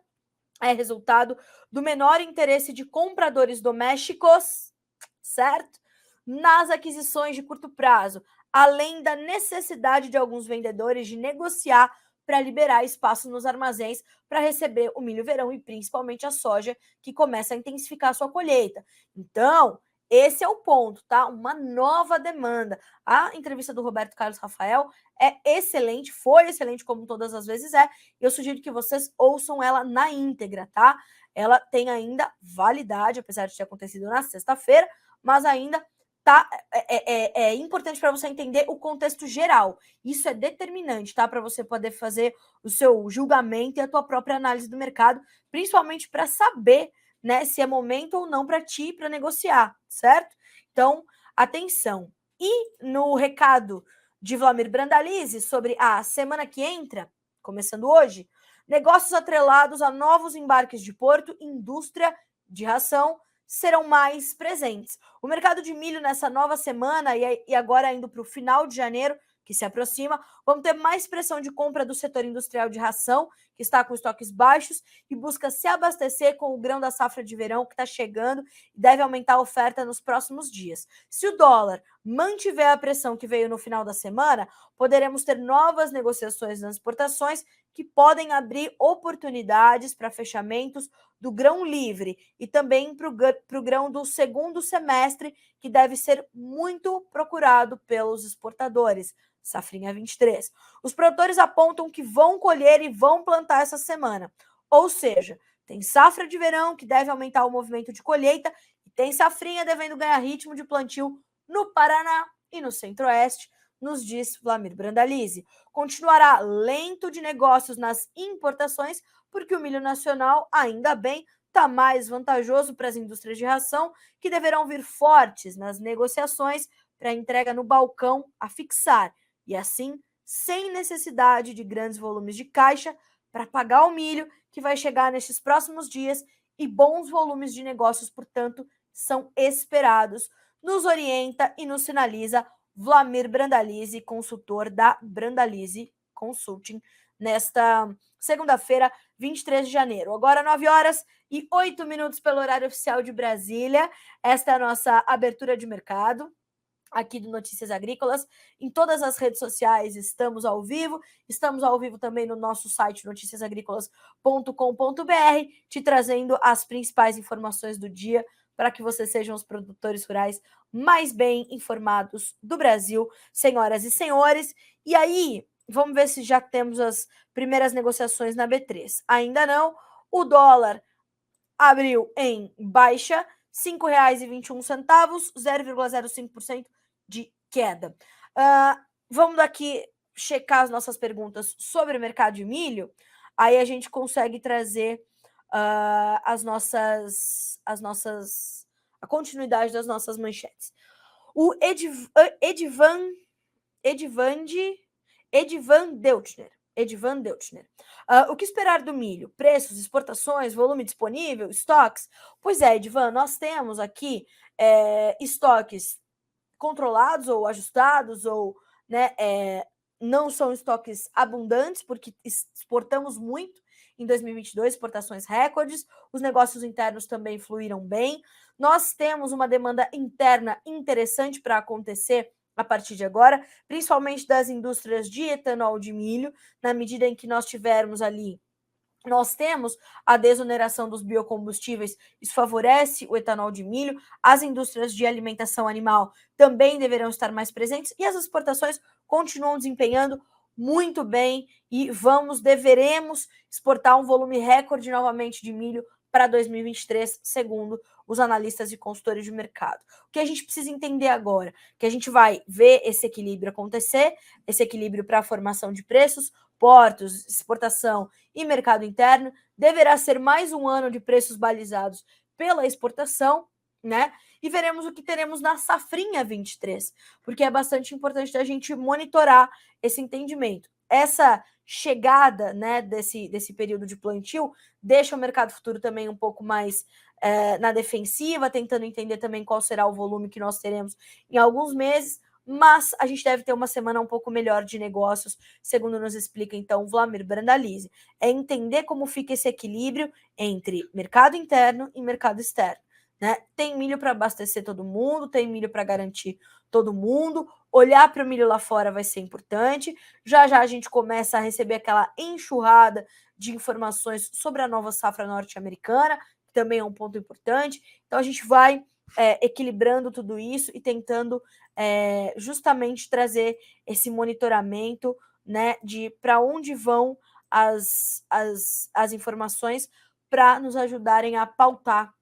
S1: é resultado do menor interesse de compradores domésticos, certo? Nas aquisições de curto prazo, além da necessidade de alguns vendedores de negociar para liberar espaço nos armazéns para receber o milho verão e principalmente a soja, que começa a intensificar sua colheita. Então, esse é o ponto, tá? Uma nova demanda. A entrevista do Roberto Carlos Rafael é excelente, foi excelente como todas as vezes é. Eu sugiro que vocês ouçam ela na íntegra, tá? Ela tem ainda validade, apesar de ter acontecido na sexta-feira, mas ainda tá é importante para você entender o contexto geral. Isso é determinante, tá? Para você poder fazer o seu julgamento e a tua própria análise do mercado, principalmente para saber, né, se é momento ou não para ti para negociar, certo? Então, atenção. E no recado de Vlamir Brandalize sobre a semana que entra, começando hoje, negócios atrelados a novos embarques de porto, indústria de ração serão mais presentes. O mercado de milho nessa nova semana e agora indo para o final de janeiro, que se aproxima, vamos ter mais pressão de compra do setor industrial de ração, que está com estoques baixos e busca se abastecer com o grão da safra de verão que está chegando e deve aumentar a oferta nos próximos dias. Se o dólar mantiver a pressão que veio no final da semana, poderemos ter novas negociações nas exportações que podem abrir oportunidades para fechamentos do grão livre e também para o grão do segundo semestre, que deve ser muito procurado pelos exportadores. Safrinha 23. Os produtores apontam que vão colher e vão plantar essa semana. Ou seja, tem safra de verão que deve aumentar o movimento de colheita e tem safrinha devendo ganhar ritmo de plantio no Paraná e no Centro-Oeste, nos diz Vlamir Brandalize. Continuará lento de negócios nas importações, porque o milho nacional, ainda bem, está mais vantajoso para as indústrias de ração, que deverão vir fortes nas negociações para entrega no balcão a fixar, e assim, sem necessidade de grandes volumes de caixa para pagar o milho que vai chegar nestes próximos dias, e bons volumes de negócios, portanto, são esperados. Nos orienta e nos sinaliza Vlamir Brandalize, consultor da Brandalize Consulting, nesta segunda-feira, 23 de janeiro. Agora, 9h08 pelo horário oficial de Brasília. Esta é a nossa abertura de mercado aqui do Notícias Agrícolas. Em todas as redes sociais estamos ao vivo também no nosso site noticiasagricolas.com.br, te trazendo as principais informações do dia para que vocês sejam os produtores rurais mais bem informados do Brasil, senhoras e senhores. E aí, vamos ver se já temos as primeiras negociações na B3. Ainda não. O dólar abriu em baixa, R$ 5,21, 0,05% de queda. Vamos daqui checar as nossas perguntas sobre o mercado de milho, aí a gente consegue trazer a continuidade das nossas manchetes. O Edivan Deutschner. O que esperar do milho? Preços, exportações, volume disponível, estoques? Pois é, Edivan, nós temos aqui estoques controlados ou ajustados, ou né, não são estoques abundantes, porque exportamos muito em 2022, exportações recordes, os negócios internos também fluíram bem. Nós temos uma demanda interna interessante para acontecer a partir de agora, principalmente das indústrias de etanol de milho, na medida em que nós tivermos ali, nós temos a desoneração dos biocombustíveis, isso favorece o etanol de milho, as indústrias de alimentação animal também deverão estar mais presentes e as exportações continuam desempenhando muito bem e deveremos exportar um volume recorde novamente de milho para 2023, segundo os analistas e consultores de mercado. O que a gente precisa entender agora? Que a gente vai ver esse equilíbrio acontecer, esse equilíbrio para a formação de preços, portos, exportação e mercado interno, deverá ser mais um ano de preços balizados pela exportação, né? E veremos o que teremos na safrinha 23, porque é bastante importante a gente monitorar esse entendimento. Essa chegada, né, desse período de plantio deixa o mercado futuro também um pouco mais na defensiva, tentando entender também qual será o volume que nós teremos em alguns meses, mas a gente deve ter uma semana um pouco melhor de negócios, segundo nos explica então Vlamir Brandalize. É entender como fica esse equilíbrio entre mercado interno e mercado externo. Né? Tem milho para abastecer todo mundo, tem milho para garantir todo mundo. Olhar para o milho lá fora vai ser importante. Já já a gente começa a receber aquela enxurrada de informações sobre a nova safra norte-americana, que também é um ponto importante. Então a gente vai equilibrando tudo isso e tentando justamente trazer esse monitoramento, né, de para onde vão as informações para nos ajudarem a pautar,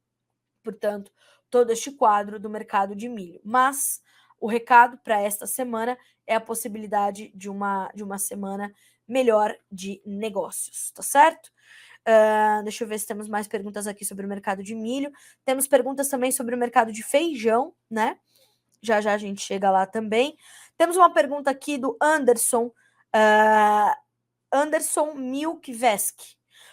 S1: portanto, todo este quadro do mercado de milho. Mas o recado para esta semana é a possibilidade de uma semana melhor de negócios, tá certo? Deixa eu ver se temos mais perguntas aqui sobre o mercado de milho. Temos perguntas também sobre o mercado de feijão, né? Já já a gente chega lá também. Temos uma pergunta aqui do Anderson, Anderson Milkvesk.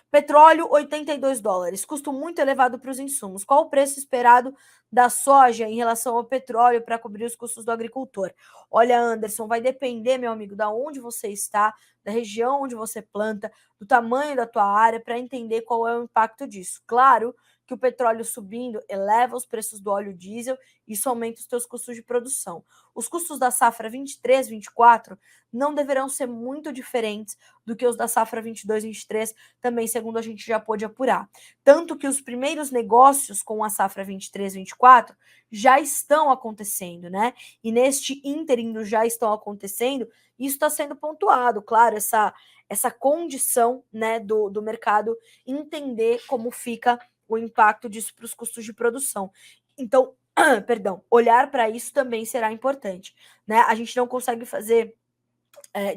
S1: Petróleo, $82. Custo muito elevado para os insumos. Qual o preço esperado da soja em relação ao petróleo para cobrir os custos do agricultor? Olha, Anderson, vai depender, meu amigo, da onde você está, da região onde você planta, do tamanho da tua área, para entender qual é o impacto disso. Claro que o petróleo subindo eleva os preços do óleo diesel e isso aumenta os teus custos de produção. Os custos da safra 23, 24 não deverão ser muito diferentes do que os da safra 22, 23, também segundo a gente já pôde apurar. Tanto que os primeiros negócios com a safra 23, 24 já estão acontecendo, né? E neste ínterim do já estão acontecendo, isso está sendo pontuado, claro, essa condição, né, do mercado entender como fica o impacto disso para os custos de produção. Então, perdão, olhar para isso também será importante, né? A gente não consegue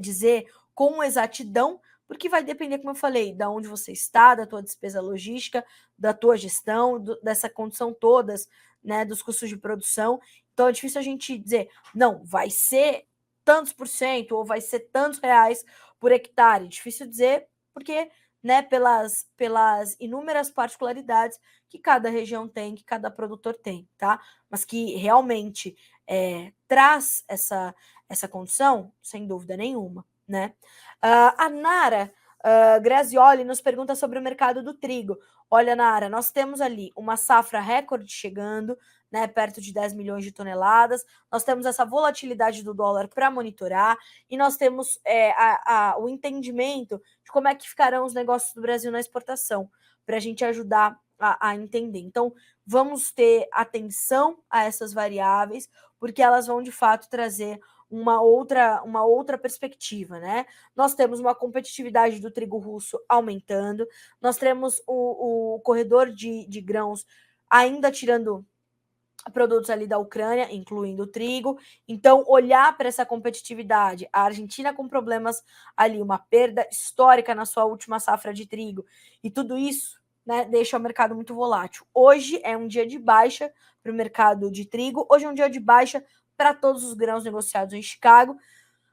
S1: dizer com exatidão, porque vai depender, como eu falei, da onde você está, da tua despesa logística, da tua gestão, dessa condição todas, né, dos custos de produção. Então é difícil a gente dizer, não, vai ser tantos por cento ou vai ser tantos reais por hectare. Difícil dizer, porque, né, pelas inúmeras particularidades que cada região tem, que cada produtor tem, tá? Mas que realmente traz essa condição, sem dúvida nenhuma, né? A Nara Grazioli nos pergunta sobre o mercado do trigo. Olha, Nara, nós temos ali uma safra recorde chegando, né, perto de 10 milhões de toneladas, nós temos essa volatilidade do dólar para monitorar e nós temos o entendimento de como é que ficarão os negócios do Brasil na exportação, para a gente ajudar a entender. Então, vamos ter atenção a essas variáveis, porque elas vão, de fato, trazer uma outra perspectiva, né? Nós temos uma competitividade do trigo russo aumentando, nós temos o corredor de grãos ainda tirando produtos ali da Ucrânia, incluindo o trigo. Então, olhar para essa competitividade, a Argentina com problemas ali, uma perda histórica na sua última safra de trigo, e tudo isso, né, deixa o mercado muito volátil. Hoje é um dia de baixa para o mercado de trigo, hoje é um dia de baixa para todos os grãos negociados em Chicago.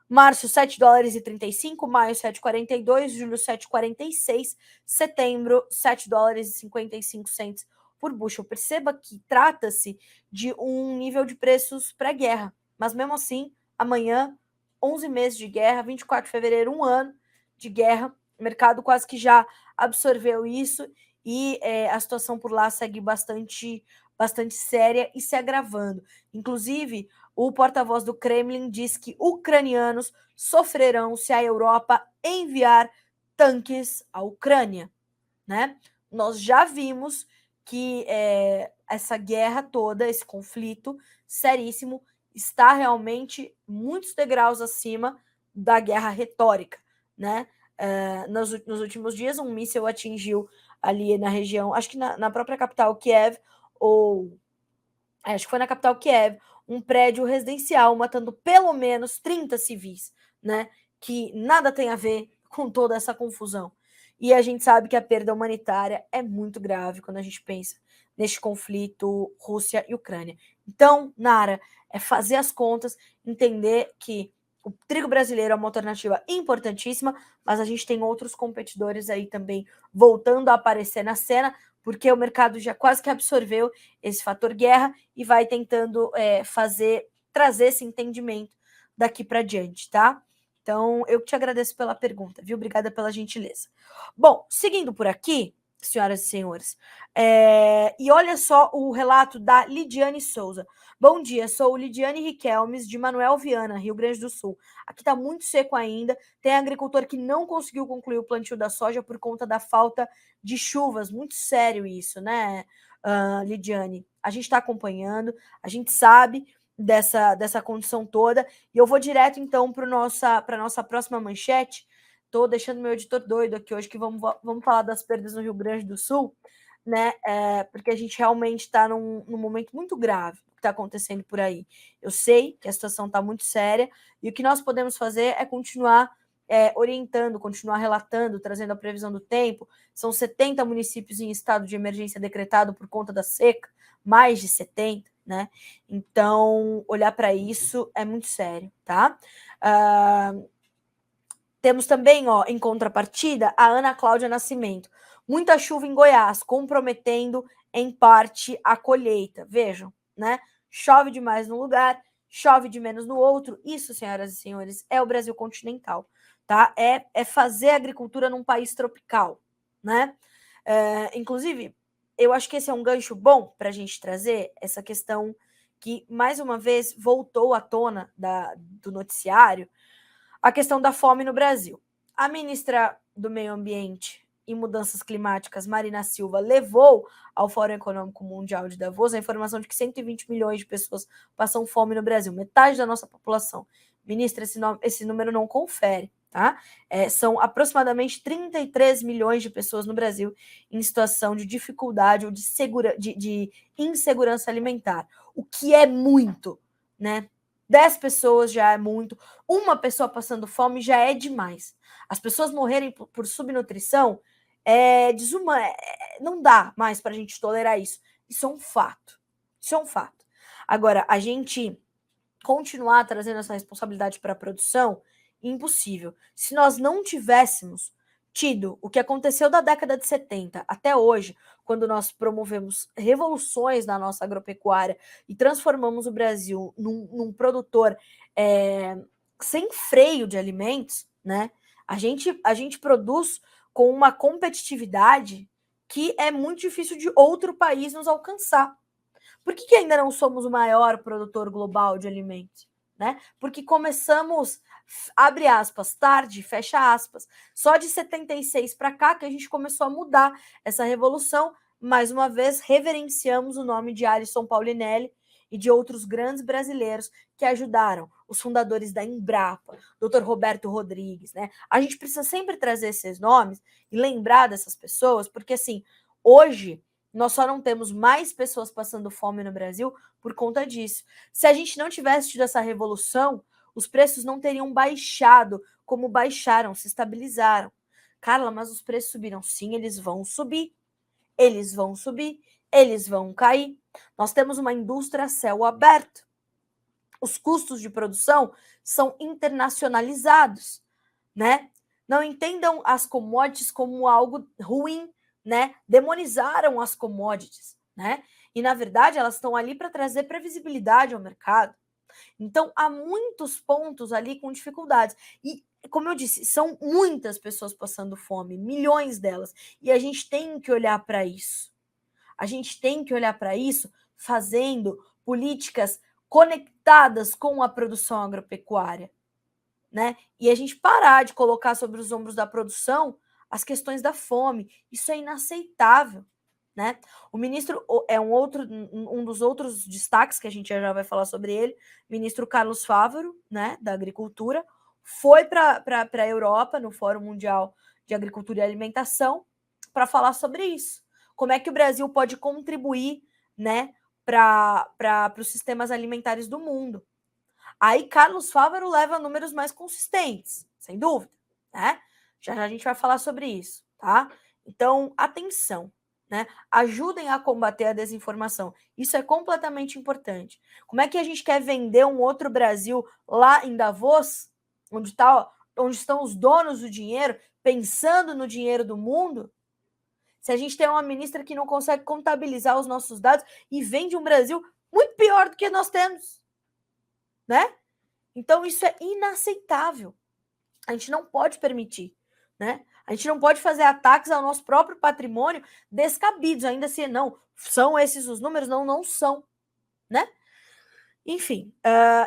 S1: Março, $7,35, maio, 7,42, julho, 7,46, setembro, $7,55 por bushel. Perceba que trata-se de um nível de preços pré-guerra, mas mesmo assim, amanhã, 11 meses de guerra, 24 de fevereiro, um ano de guerra, o mercado quase que já absorveu isso e a situação por lá segue bastante séria e se agravando. Inclusive, o porta-voz do Kremlin diz que ucranianos sofrerão se a Europa enviar tanques à Ucrânia, né? Nós já vimos que essa guerra toda, esse conflito seríssimo, está realmente muitos degraus acima da guerra retórica, né? Nos últimos dias, um míssil atingiu ali na região, acho que na própria capital Kiev, ou acho que foi na capital Kiev, um prédio residencial, matando pelo menos 30 civis, né? Que nada tem a ver com toda essa confusão. e a gente sabe que a perda humanitária é muito grave quando a gente pensa neste conflito Rússia e Ucrânia. Então, Nara, é fazer as contas, entender que o trigo brasileiro é uma alternativa importantíssima, mas a gente tem outros competidores aí também voltando a aparecer na cena, porque o mercado já quase que absorveu esse fator guerra e vai tentando trazer esse entendimento daqui para diante, tá? Então, eu te agradeço pela pergunta, viu? Obrigada pela gentileza. Bom, seguindo por aqui, senhoras e senhores, e olha só o relato da Lidiane Souza. Bom dia, sou Lidiane Riquelmes, de Manuel Viana, Rio Grande do Sul. Aqui está muito seco ainda, tem agricultor que não conseguiu concluir o plantio da soja por conta da falta de chuvas. Muito sério isso, né, Lidiane? A gente está acompanhando, a gente sabe dessa condição toda, e eu vou direto, então, para a nossa próxima manchete. Estou deixando meu editor doido aqui hoje, que vamos falar das perdas no Rio Grande do Sul, né? Porque a gente realmente está num momento muito grave que está acontecendo por aí. Eu sei que a situação está muito séria, e o que nós podemos fazer é continuar orientando, continuar relatando, trazendo a previsão do tempo. São 70 municípios em estado de emergência decretado por conta da seca, mais de 70, né? Então, olhar para isso é muito sério, tá? Temos também, em contrapartida, a Ana Cláudia Nascimento. Muita chuva em Goiás, comprometendo em parte a colheita. Vejam, né? Chove demais num lugar, chove de menos no outro. Isso, senhoras e senhores, é o Brasil continental, tá? É fazer agricultura num país tropical, né? Inclusive, eu acho que esse é um gancho bom para a gente trazer essa questão que, mais uma vez, voltou à tona do noticiário, a questão da fome no Brasil. A ministra do Meio Ambiente e Mudanças Climáticas, Marina Silva, levou ao Fórum Econômico Mundial de Davos a informação de que 120 milhões de pessoas passam fome no Brasil, metade da nossa população. Ministra, esse número não confere, tá? São aproximadamente 33 milhões de pessoas no Brasil em situação de dificuldade ou de insegurança alimentar, o que é muito, né? 10 pessoas já é muito, uma pessoa passando fome já é demais. As pessoas morrerem por subnutrição não dá mais para a gente tolerar isso. Isso é um fato. Isso é um fato. Agora, a gente continuar trazendo essa responsabilidade para a produção, impossível. Se nós não tivéssemos tido o que aconteceu da década de 70 até hoje, quando nós promovemos revoluções na nossa agropecuária e transformamos o Brasil num produtor sem freio de alimentos, né? A gente produz com uma competitividade que é muito difícil de outro país nos alcançar. Por que ainda não somos o maior produtor global de alimentos? Né? Porque começamos, abre aspas, tarde, fecha aspas. Só de 76 para cá que a gente começou a mudar essa revolução. Mais uma vez, reverenciamos o nome de Alisson Paulinelli e de outros grandes brasileiros que ajudaram, os fundadores da Embrapa, Dr. Roberto Rodrigues, né? A gente precisa sempre trazer esses nomes e lembrar dessas pessoas, porque assim, hoje nós só não temos mais pessoas passando fome no Brasil por conta disso. Se a gente não tivesse tido essa revolução, os preços não teriam baixado como baixaram, se estabilizaram. Carla, mas os preços subiram. Sim, eles vão subir. Eles vão subir. Eles vão cair. Nós temos uma indústria a céu aberto. Os custos de produção são internacionalizados, né? Não entendam as commodities como algo ruim, né? Demonizaram as commodities, né? E na verdade elas estão ali para trazer previsibilidade ao mercado. Então há muitos pontos ali com dificuldades. E como eu disse, são muitas pessoas passando fome, milhões delas, e a gente tem que olhar para isso. A gente tem que olhar para isso fazendo políticas conectadas com a produção agropecuária, né? E a gente parar de colocar sobre os ombros da produção as questões da fome. Isso é inaceitável, né? O ministro é um dos outros destaques que a gente já vai falar sobre ele, o ministro Carlos Fávaro, né, da Agricultura, foi para a Europa, no Fórum Mundial de Agricultura e Alimentação, para falar sobre isso. Como é que o Brasil pode contribuir, né, para os sistemas alimentares do mundo. Aí Carlos Fávaro leva números mais consistentes, sem dúvida, né? Já a gente vai falar sobre isso. tá? Então, atenção, né? Ajudem a combater a desinformação. Isso é completamente importante. Como é que a gente quer vender um outro Brasil lá em Davos, onde estão os donos do dinheiro, pensando no dinheiro do mundo, se a gente tem uma ministra que não consegue contabilizar os nossos dados e vende um Brasil muito pior do que nós temos, né? Então, isso é inaceitável. A gente não pode permitir, né? A gente não pode fazer ataques ao nosso próprio patrimônio descabidos, ainda se não são esses os números, não são, né? Enfim,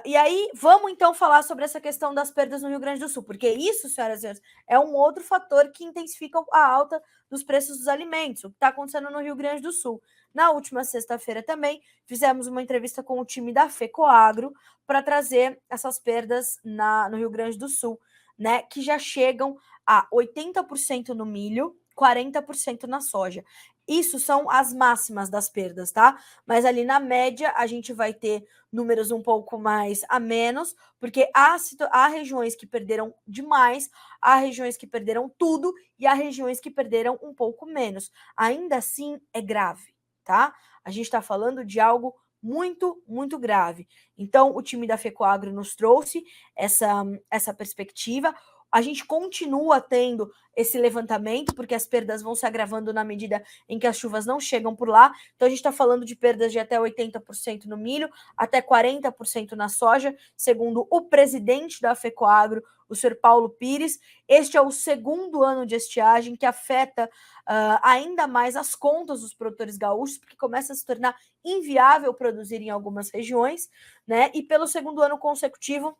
S1: e aí vamos então falar sobre essa questão das perdas no Rio Grande do Sul, porque isso, senhoras e senhores, é um outro fator que intensifica a alta dos preços dos alimentos, o que está acontecendo no Rio Grande do Sul. Na última sexta-feira também fizemos uma entrevista com o time da FECOAGRO para trazer essas perdas no Rio Grande do Sul, né, que já chegam a 80% no milho, 40% na soja. Isso são as máximas das perdas, tá? Mas ali na média a gente vai ter números um pouco mais a menos, porque há regiões que perderam demais, há regiões que perderam tudo e há regiões que perderam um pouco menos. Ainda assim, é grave, tá? A gente está falando de algo muito, muito grave. Então, o time da FECOAGRO nos trouxe essa perspectiva. A gente continua tendo esse levantamento, porque as perdas vão se agravando na medida em que as chuvas não chegam por lá. Então, a gente está falando de perdas de até 80% no milho, até 40% na soja, segundo o presidente da FECOAGRO, o senhor Paulo Pires. Este é o segundo ano de estiagem que afeta ainda mais as contas dos produtores gaúchos, porque começa a se tornar inviável produzir em algumas regiões, né? E pelo segundo ano consecutivo,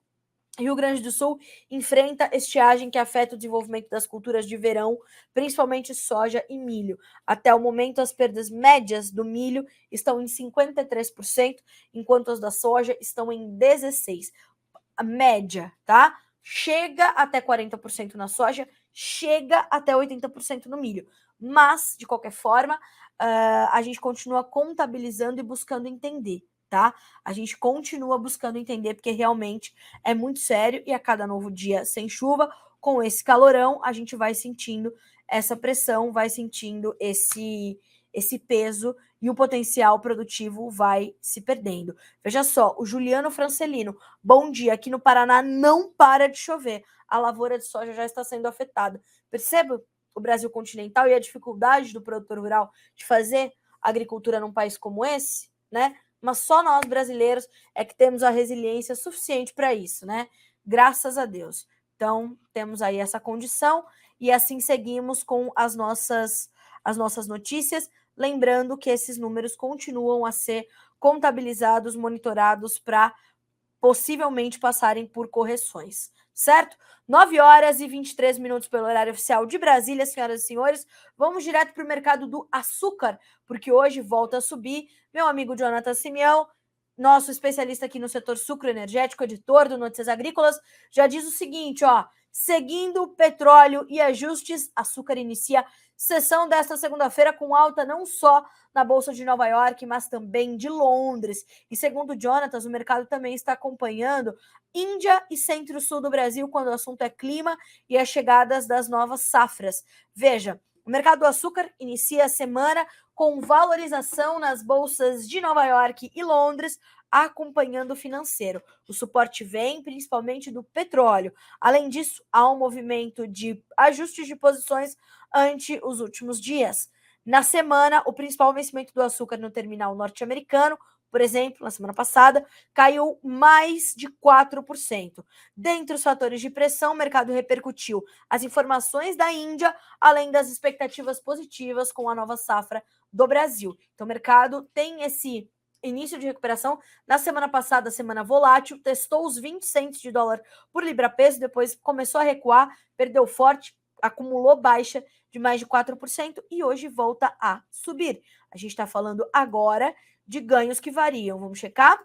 S1: Rio Grande do Sul enfrenta estiagem que afeta o desenvolvimento das culturas de verão, principalmente soja e milho. Até o momento, as perdas médias do milho estão em 53%, enquanto as da soja estão em 16%. A média, tá? Chega até 40% na soja, chega até 80% no milho. Mas, de qualquer forma, a gente continua contabilizando e buscando entender, tá? A gente continua buscando entender, porque realmente é muito sério e a cada novo dia sem chuva, com esse calorão, a gente vai sentindo essa pressão, vai sentindo esse peso e o potencial produtivo vai se perdendo. Veja só, o Juliano Francelino, bom dia, aqui no Paraná não para de chover, a lavoura de soja já está sendo afetada. Perceba o Brasil continental e a dificuldade do produtor rural de fazer agricultura num país como esse, né? Mas só nós brasileiros é que temos a resiliência suficiente para isso, né? Graças a Deus. Então, temos aí essa condição e assim seguimos com as nossas notícias, lembrando que esses números continuam a ser contabilizados, monitorados para possivelmente passarem por correções, certo? 9h23 pelo horário oficial de Brasília, senhoras e senhores. Vamos direto para o mercado do açúcar, porque hoje volta a subir. Meu amigo Jonathan Simeão, nosso especialista aqui no setor sucroenergético, editor do Notícias Agrícolas, já diz o seguinte, ó: seguindo petróleo e ajustes, açúcar inicia sessão desta segunda-feira com alta não só na Bolsa de Nova York, mas também de Londres. E segundo Jonatas, o mercado também está acompanhando Índia e Centro-Sul do Brasil quando o assunto é clima e as chegadas das novas safras. Veja, o mercado do açúcar inicia a semana com valorização nas bolsas de Nova York e Londres, acompanhando o financeiro. O suporte vem principalmente do petróleo. Além disso, há um movimento de ajustes de posições ante os últimos dias. Na semana, o principal vencimento do açúcar no terminal norte-americano, por exemplo, na semana passada, caiu mais de 4%. Dentre os fatores de pressão, o mercado repercutiu as informações da Índia, além das expectativas positivas com a nova safra do Brasil. Então, o mercado tem esse início de recuperação. Na semana passada, semana volátil, testou os 20 centes de dólar por libra-peso, depois começou a recuar, perdeu forte, acumulou baixa de mais de 4% e hoje volta a subir. A gente está falando agora de ganhos que variam. Vamos checar?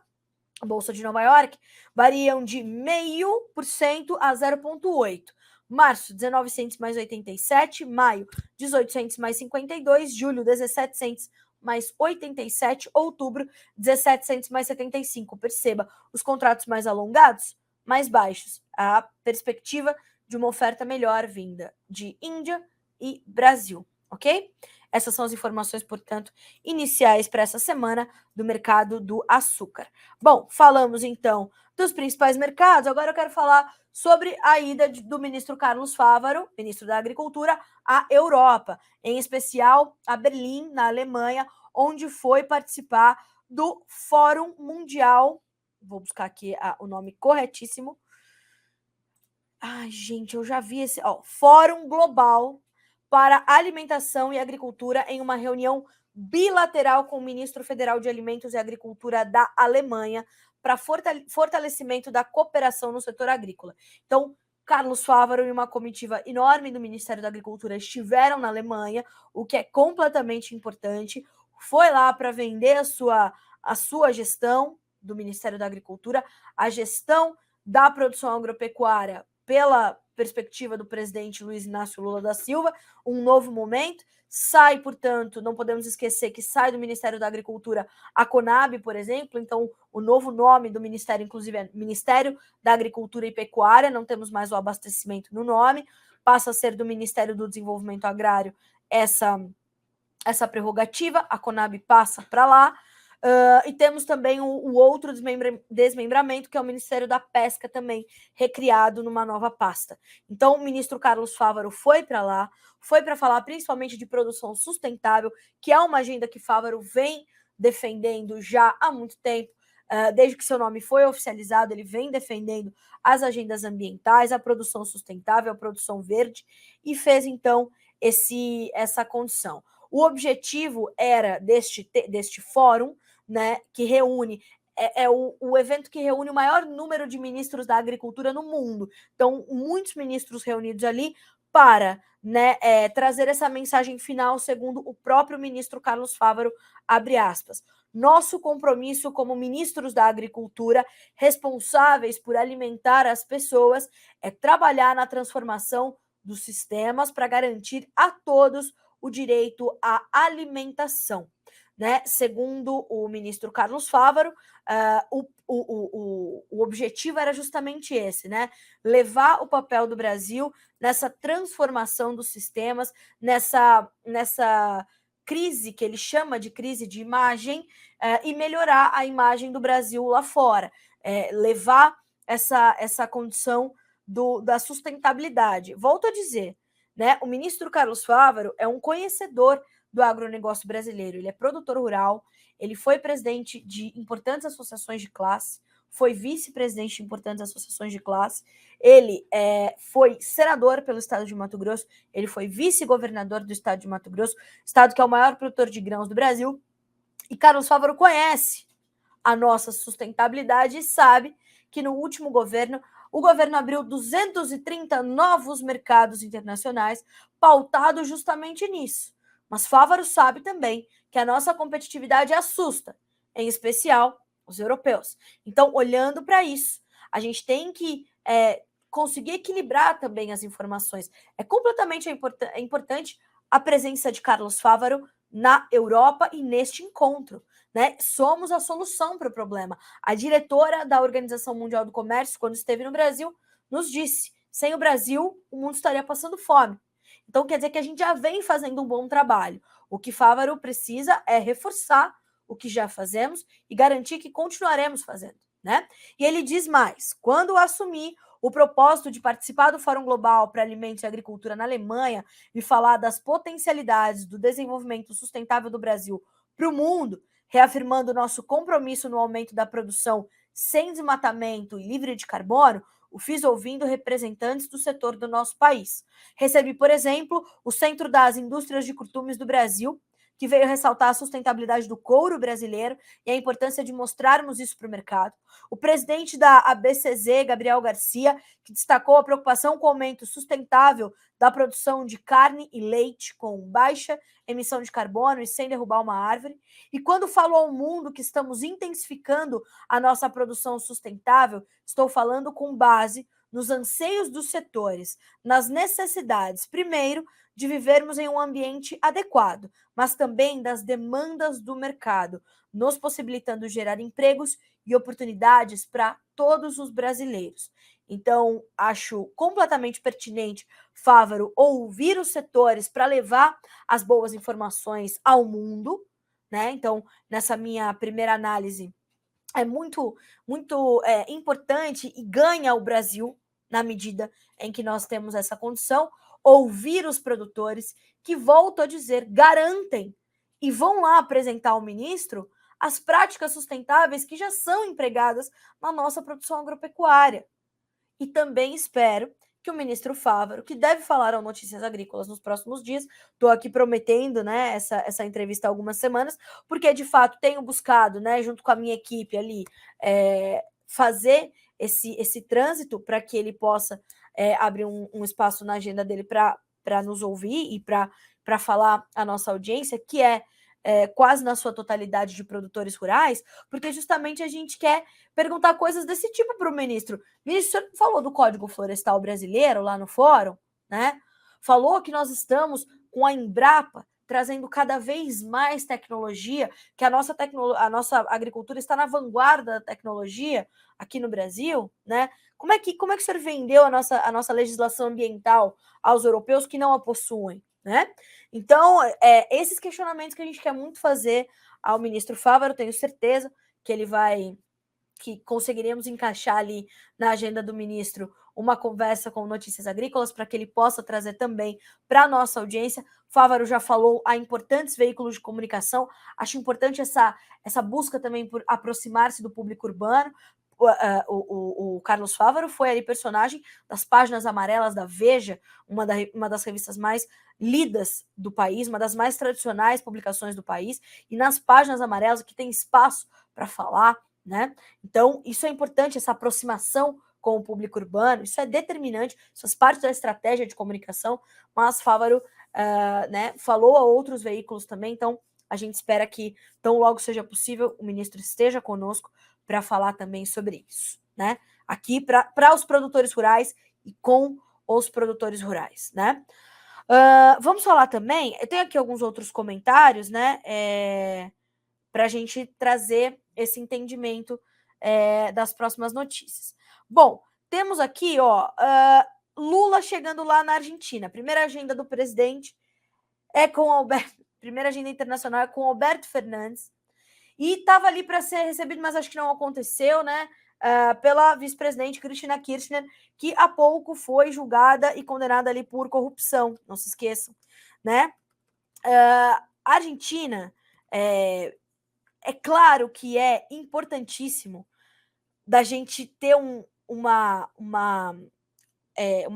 S1: A Bolsa de Nova York variam de 0,5% a 0,8%. Março, 19 centes mais 87, maio, 18 centes mais 52, julho, 17 centes mais 87, outubro, 17 centes mais 75. Perceba, os contratos mais alongados, mais baixos. A perspectiva de uma oferta melhor vinda de Índia, e Brasil, ok? Essas são as informações, portanto, iniciais para essa semana do mercado do açúcar. Bom, falamos então dos principais mercados, agora eu quero falar sobre a ida do ministro Carlos Fávaro, ministro da Agricultura, à Europa, em especial a Berlim, na Alemanha, onde foi participar do Fórum Mundial, vou buscar aqui o nome corretíssimo. Ai, gente, eu já vi esse, Fórum Global para Alimentação e Agricultura em uma reunião bilateral com o ministro federal de Alimentos e Agricultura da Alemanha para fortalecimento da cooperação no setor agrícola. Então, Carlos Fávaro e uma comitiva enorme do Ministério da Agricultura estiveram na Alemanha, o que é completamente importante. Foi lá para vender a sua gestão do Ministério da Agricultura, a gestão da produção agropecuária pela perspectiva do presidente Luiz Inácio Lula da Silva, um novo momento. Sai, portanto, não podemos esquecer que sai do Ministério da Agricultura a Conab, por exemplo, então o novo nome do Ministério, inclusive, é Ministério da Agricultura e Pecuária, não temos mais o abastecimento no nome, passa a ser do Ministério do Desenvolvimento Agrário essa prerrogativa, a Conab passa para lá. E temos também o outro desmembramento, que é o Ministério da Pesca, também recriado numa nova pasta. Então, o ministro Carlos Fávaro foi para lá, foi para falar principalmente de produção sustentável, que é uma agenda que Fávaro vem defendendo já há muito tempo. Desde que seu nome foi oficializado, ele vem defendendo as agendas ambientais, a produção sustentável, a produção verde, e fez, então, essa condição. O objetivo era deste fórum, né, que reúne, o evento que reúne o maior número de ministros da agricultura no mundo. Então, muitos ministros reunidos ali para, né, trazer essa mensagem final, segundo o próprio ministro Carlos Fávaro, abre aspas. Nosso compromisso como ministros da agricultura, responsáveis por alimentar as pessoas, é trabalhar na transformação dos sistemas para garantir a todos o direito à alimentação. Né? Segundo o ministro Carlos Fávaro, o objetivo era justamente esse, né? Levar o papel do Brasil nessa transformação dos sistemas, nessa crise que ele chama de crise de imagem, e melhorar a imagem do Brasil lá fora, levar essa condição da sustentabilidade. Volto a dizer, né? O ministro Carlos Fávaro é um conhecedor do agronegócio brasileiro. Ele é produtor rural, ele foi presidente de importantes associações de classe, foi vice-presidente de importantes associações de classe, ele foi senador pelo estado de Mato Grosso, ele foi vice-governador do estado de Mato Grosso, estado que é o maior produtor de grãos do Brasil, e Carlos Fávaro conhece a nossa sustentabilidade e sabe que no último governo, o governo abriu 230 novos mercados internacionais, pautado justamente nisso. Mas Fávaro sabe também que a nossa competitividade assusta, em especial os europeus. Então, olhando para isso, a gente tem que conseguir equilibrar também as informações. É completamente importante a presença de Carlos Fávaro na Europa e neste encontro. Né? Somos a solução para o problema. A diretora da Organização Mundial do Comércio, quando esteve no Brasil, nos disse: sem o Brasil, o mundo estaria passando fome. Então, quer dizer que a gente já vem fazendo um bom trabalho. O que Fávaro precisa é reforçar o que já fazemos e garantir que continuaremos fazendo. Né? E ele diz mais: quando assumir o propósito de participar do Fórum Global para Alimentos e Agricultura na Alemanha e falar das potencialidades do desenvolvimento sustentável do Brasil para o mundo, reafirmando nosso compromisso no aumento da produção sem desmatamento e livre de carbono, o fiz ouvindo representantes do setor do nosso país. Recebi, por exemplo, o Centro das Indústrias de Curtumes do Brasil, que veio ressaltar a sustentabilidade do couro brasileiro e a importância de mostrarmos isso para o mercado. O presidente da ABCZ, Gabriel Garcia, que destacou a preocupação com o aumento sustentável da produção de carne e leite com baixa emissão de carbono e sem derrubar uma árvore. E quando falo ao mundo que estamos intensificando a nossa produção sustentável, estou falando com base nos anseios dos setores, nas necessidades, primeiro, de vivermos em um ambiente adequado, mas também das demandas do mercado, nos possibilitando gerar empregos e oportunidades para todos os brasileiros. Então, acho completamente pertinente, Fávaro, ouvir os setores para levar as boas informações ao mundo, né? Então, nessa minha primeira análise, é muito importante e ganha o Brasil na medida em que nós temos essa condição, ouvir os produtores que, volto a dizer, garantem e vão lá apresentar ao ministro as práticas sustentáveis que já são empregadas na nossa produção agropecuária. E também espero que o ministro Fávaro, que deve falar ao Notícias Agrícolas nos próximos dias, estou aqui prometendo, né, essa entrevista há algumas semanas, porque de fato tenho buscado, né, junto com a minha equipe ali, fazer esse trânsito para que ele possa abrir um espaço na agenda dele para nos ouvir e para falar à nossa audiência, que é quase na sua totalidade de produtores rurais, porque justamente a gente quer perguntar coisas desse tipo para o ministro. Ministro, o senhor falou do Código Florestal Brasileiro lá no fórum, né? Falou que nós estamos com a Embrapa trazendo cada vez mais tecnologia, que a nossa agricultura está na vanguarda da tecnologia aqui no Brasil, né? Como é que o senhor vendeu a nossa legislação ambiental aos europeus que não a possuem, né? Então, esses questionamentos que a gente quer muito fazer ao ministro Fávaro, tenho certeza que conseguiremos encaixar ali na agenda do ministro uma conversa com Notícias Agrícolas para que ele possa trazer também para a nossa audiência. Fávaro já falou a importantes veículos de comunicação, acho importante essa busca também por aproximar-se do público urbano. O Carlos Fávaro foi ali personagem das páginas amarelas da Veja, uma das revistas mais lidas do país, uma das mais tradicionais publicações do país, e nas páginas amarelas que tem espaço para falar, né? Então, isso é importante, essa aproximação com o público urbano, isso é determinante, isso faz parte da estratégia de comunicação, mas Fávaro né, falou a outros veículos também, então a gente espera que, tão logo seja possível, o ministro esteja conosco para falar também sobre isso, né? Aqui para os produtores rurais e com os produtores rurais, né? Vamos falar também, eu tenho aqui alguns outros comentários, né? Para a gente trazer esse entendimento das próximas notícias. Bom, temos aqui, ó, Lula chegando lá na Argentina. Primeira agenda do presidente é com Alberto, primeira agenda internacional é com Alberto Fernandes. E estava ali para ser recebido, mas acho que não aconteceu, né? Pela vice-presidente Cristina Kirchner, que há pouco foi julgada e condenada ali por corrupção, não se esqueçam, né? A Argentina, é claro que é importantíssimo da gente ter uma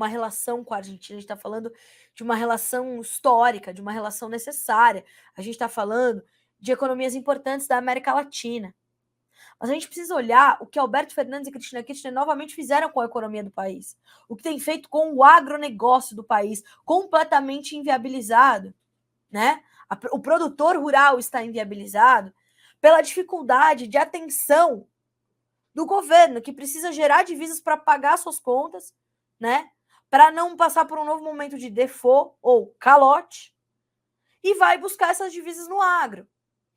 S1: relação com a Argentina, a gente está falando de uma relação histórica, de uma relação necessária, a gente está falando de economias importantes da América Latina. Mas a gente precisa olhar o que Alberto Fernandes e Cristina Kirchner novamente fizeram com a economia do país, o que tem feito com o agronegócio do país, completamente inviabilizado, né? O produtor rural está inviabilizado pela dificuldade de atenção do governo, que precisa gerar divisas para pagar suas contas, né? Para não passar por um novo momento de default ou calote, e vai buscar essas divisas no agro.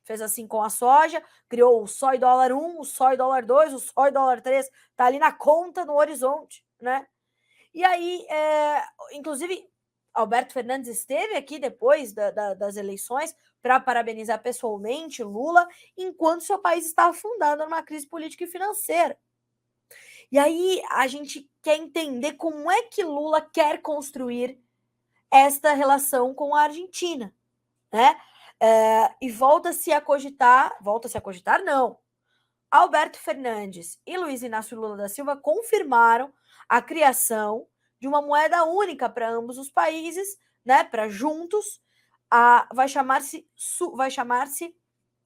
S1: Fez assim com a soja, criou o sói dólar 1, o sói dólar 2, o sói dólar 3, tá ali na conta, no horizonte, né? E aí, inclusive, Alberto Fernandes esteve aqui depois das eleições para parabenizar pessoalmente Lula, enquanto seu país está afundando numa crise política e financeira. E aí a gente quer entender como é que Lula quer construir esta relação com a Argentina, né? E volta-se a cogitar não. Alberto Fernandes e Luiz Inácio Lula da Silva confirmaram a criação de uma moeda única para ambos os países, né? Para juntos, vai chamar-se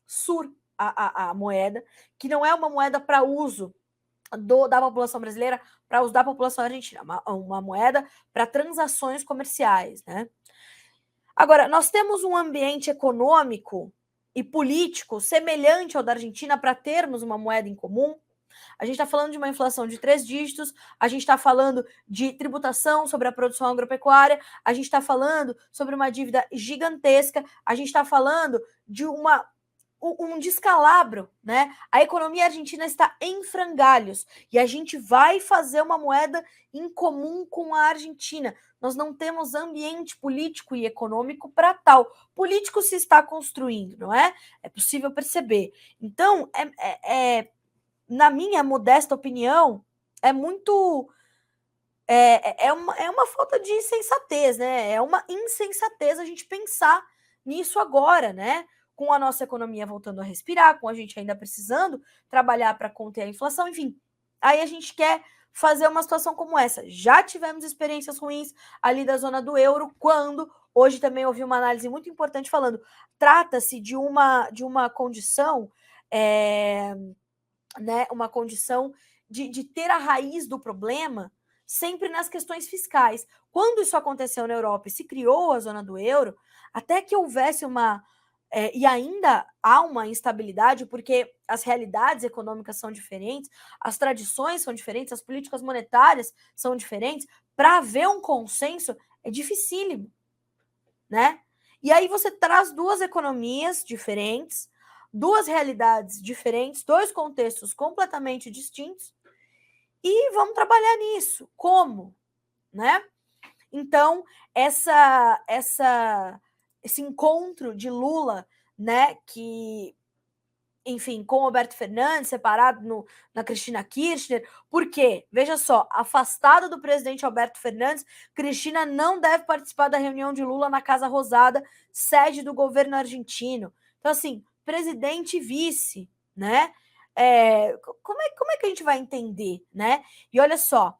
S1: SUR a moeda, que não é uma moeda para uso da população brasileira, para uso da população argentina, uma moeda para transações comerciais, né? Agora, nós temos um ambiente econômico e político semelhante ao da Argentina para termos uma moeda em comum. A gente está falando de uma inflação de 3 dígitos, a gente está falando de tributação sobre a produção agropecuária, a gente está falando sobre uma dívida gigantesca, a gente está falando de uma um descalabro, né? A economia argentina está em frangalhos e a gente vai fazer uma moeda em comum com a Argentina. Nós não temos ambiente político e econômico para tal. Político se está construindo, não é? É possível perceber. Então, na minha modesta opinião, é muito. É uma falta de sensatez, né? É uma insensatez a gente pensar nisso agora, né? Com a nossa economia voltando a respirar, com a gente ainda precisando trabalhar para conter a inflação, enfim. Aí a gente quer fazer uma situação como essa. Já tivemos experiências ruins ali da zona do euro, quando hoje também ouvi uma análise muito importante falando, trata-se de uma condição, né? Uma condição de ter a raiz do problema sempre nas questões fiscais. Quando isso aconteceu na Europa e se criou a zona do euro, até que houvesse uma. E ainda há uma instabilidade, porque as realidades econômicas são diferentes, as tradições são diferentes, as políticas monetárias são diferentes. Para haver um consenso é dificílimo, né? E aí você traz duas economias diferentes, duas realidades diferentes, dois contextos completamente distintos, e vamos trabalhar nisso. Como? Né? Então, esse encontro de Lula, né, que, enfim, com Alberto Fernandes, separado na Cristina Kirchner, por quê? Veja só, afastada do presidente Alberto Fernandes, Cristina não deve participar da reunião de Lula na Casa Rosada, sede do governo argentino. Então, assim, presidente e vice, né? Como é que a gente vai entender, né? E olha só,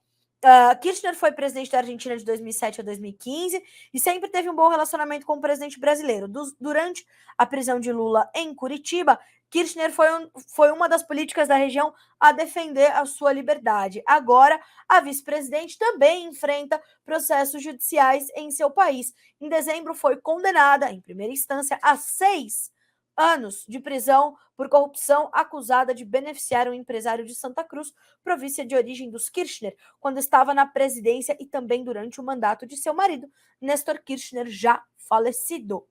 S1: Kirchner foi presidente da Argentina de 2007 a 2015 e sempre teve um bom relacionamento com o presidente brasileiro. Durante a prisão de Lula em Curitiba, Kirchner foi uma das políticas da região a defender a sua liberdade. Agora, a vice-presidente também enfrenta processos judiciais em seu país. Em dezembro, foi condenada, em primeira instância, a 6 anos de prisão por corrupção, acusada de beneficiar um empresário de Santa Cruz, província de origem dos Kirchner, quando estava na presidência e também durante o mandato de seu marido, Néstor Kirchner, já falecido.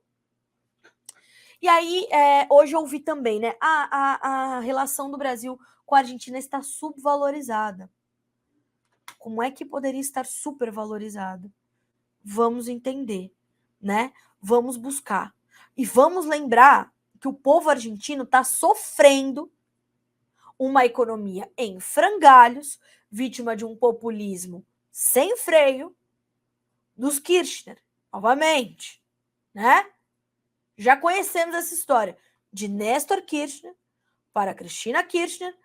S1: E aí, hoje eu ouvi também, né? A relação do Brasil com a Argentina está subvalorizada. Como é que poderia estar supervalorizada? Vamos entender, né? Vamos buscar. E vamos lembrar que o povo argentino está sofrendo uma economia em frangalhos, vítima de um populismo sem freio dos Kirchner, novamente, né? Já conhecemos essa história de Néstor Kirchner para Cristina Kirchner,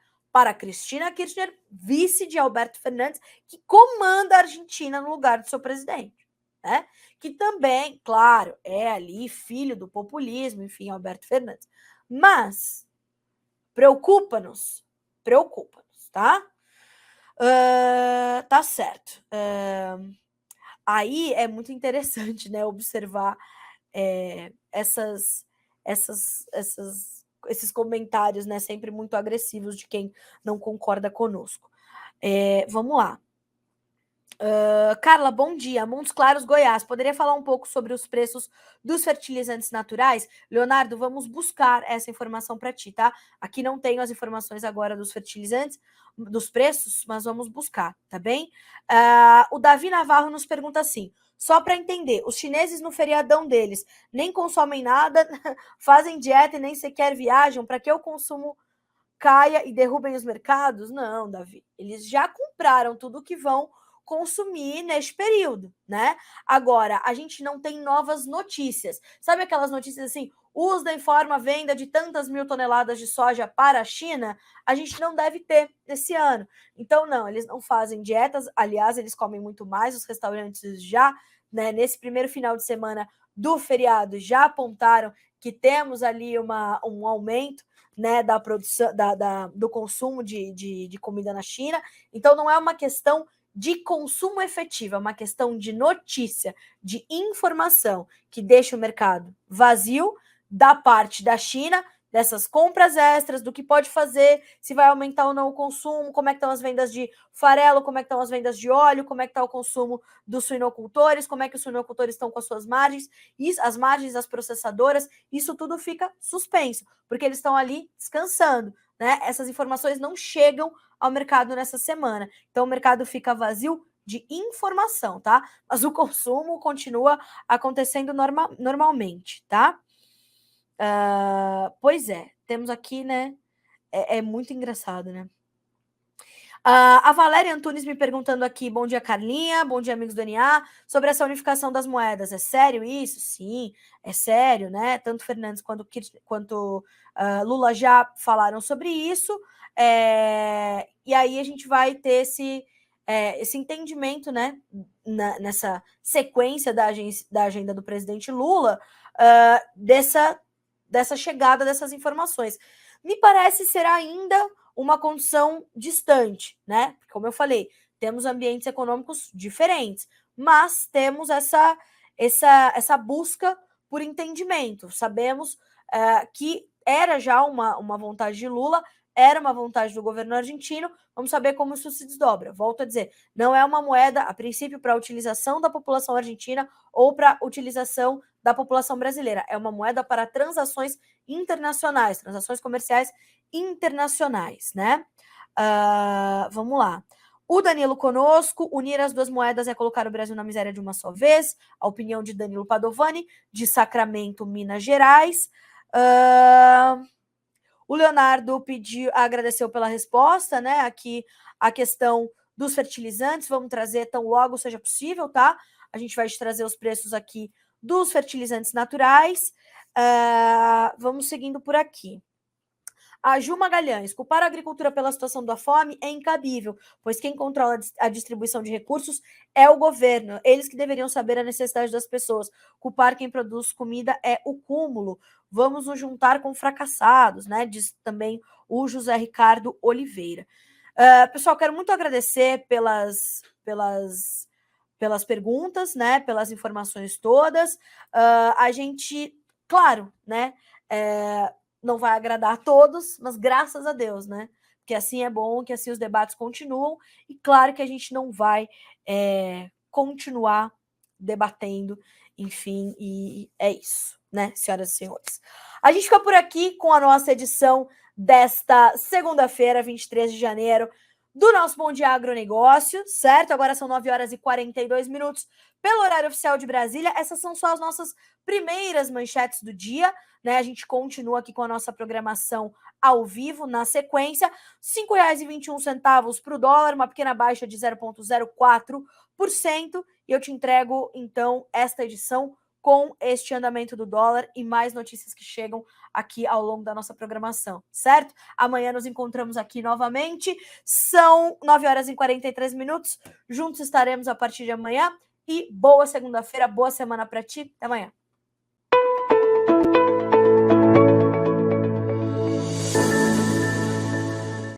S1: vice de Alberto Fernandes, que comanda a Argentina no lugar do seu presidente, né? Que também, claro, é ali filho do populismo, enfim, Alberto Fernandes. Mas preocupa-nos, tá? Tá certo. Aí é muito interessante, né, observar esses comentários, né, sempre muito agressivos de quem não concorda conosco. Vamos lá. Carla, bom dia. Montes Claros, Goiás. Poderia falar um pouco sobre os preços dos fertilizantes naturais? Leonardo, vamos buscar essa informação para ti, tá? Aqui não tenho as informações agora dos fertilizantes, dos preços, mas vamos buscar, tá bem? O Davi Navarro nos pergunta assim, só para entender, os chineses no feriadão deles nem consomem nada, fazem dieta e nem sequer viajam, para que o consumo caia e derrubem os mercados? Não, Davi. Eles já compraram tudo que vão consumir neste período, né? Agora, a gente não tem novas notícias. Sabe aquelas notícias assim, USDA informa a venda de tantas mil toneladas de soja para a China? A gente não deve ter esse ano. Então, não, eles não fazem dietas. Aliás, eles comem muito mais. Os restaurantes já, né, nesse primeiro final de semana do feriado, já apontaram que temos ali um aumento, né, da produção, do consumo de comida na China. Então, não é uma questão de consumo efetivo, é uma questão de notícia, de informação, que deixa o mercado vazio da parte da China, dessas compras extras, do que pode fazer, se vai aumentar ou não o consumo, como é que estão as vendas de farelo, como é que estão as vendas de óleo, como é que está o consumo dos suinocultores, como é que os suinocultores estão com as suas margens, e as margens das processadoras, isso tudo fica suspenso, porque eles estão ali descansando, né? Essas informações não chegam ao mercado nessa semana. Então o mercado fica vazio de informação, tá? Mas o consumo continua acontecendo normalmente, tá? Pois é, temos aqui, né? É muito engraçado, né? A Valéria Antunes me perguntando aqui, bom dia, Carlinha, bom dia, amigos do NA, sobre essa unificação das moedas. É sério isso? Sim, é sério, né? Tanto Fernandes quanto Lula já falaram sobre isso. E aí a gente vai ter esse entendimento, né? Nessa sequência da agenda do presidente Lula, dessa chegada dessas informações. Me parece ser ainda uma condição distante, né? Como eu falei, temos ambientes econômicos diferentes, mas temos essa busca por entendimento. Sabemos que era já uma vontade de Lula, era uma vontade do governo argentino, vamos saber como isso se desdobra. Volto a dizer, não é uma moeda, a princípio, para a utilização da população argentina ou para a utilização da população brasileira. É uma moeda para transações internacionais, transações comerciais internacionais, né? Vamos lá. O Danilo conosco, unir as duas moedas é colocar o Brasil na miséria de uma só vez. A opinião de Danilo Padovani, de Sacramento, Minas Gerais. O Leonardo agradeceu pela resposta, né? Aqui a questão dos fertilizantes, vamos trazer tão logo seja possível, tá? A gente vai te trazer os preços aqui dos fertilizantes naturais. Vamos seguindo por aqui. A Ju Magalhães, culpar a agricultura pela situação da fome é incabível, pois quem controla a distribuição de recursos é o governo. Eles que deveriam saber a necessidade das pessoas. Culpar quem produz comida é o cúmulo. Vamos nos juntar com fracassados, né? Diz também o José Ricardo Oliveira. Pessoal, quero muito agradecer pelas perguntas, né? Pelas informações todas. A gente, claro, né? Não vai agradar a todos, mas graças a Deus, né? Porque assim é bom, que assim os debates continuam, e claro que a gente não vai continuar debatendo, enfim, e é isso, né, senhoras e senhores. A gente fica por aqui com a nossa edição desta segunda-feira, 23 de janeiro, do nosso Bom Dia Agronegócio, certo? Agora são 9 horas e 42 minutos pelo horário oficial de Brasília. Essas são só as nossas primeiras manchetes do dia, né? A gente continua aqui com a nossa programação ao vivo, na sequência. R$ 5,21 para o dólar, uma pequena baixa de 0,04%. E eu te entrego, então, esta edição com este andamento do dólar e mais notícias que chegam aqui ao longo da nossa programação, certo? Amanhã nos encontramos aqui novamente. São 9 horas e 43 minutos. Juntos estaremos a partir de amanhã. E boa segunda-feira, boa semana para ti. Até amanhã.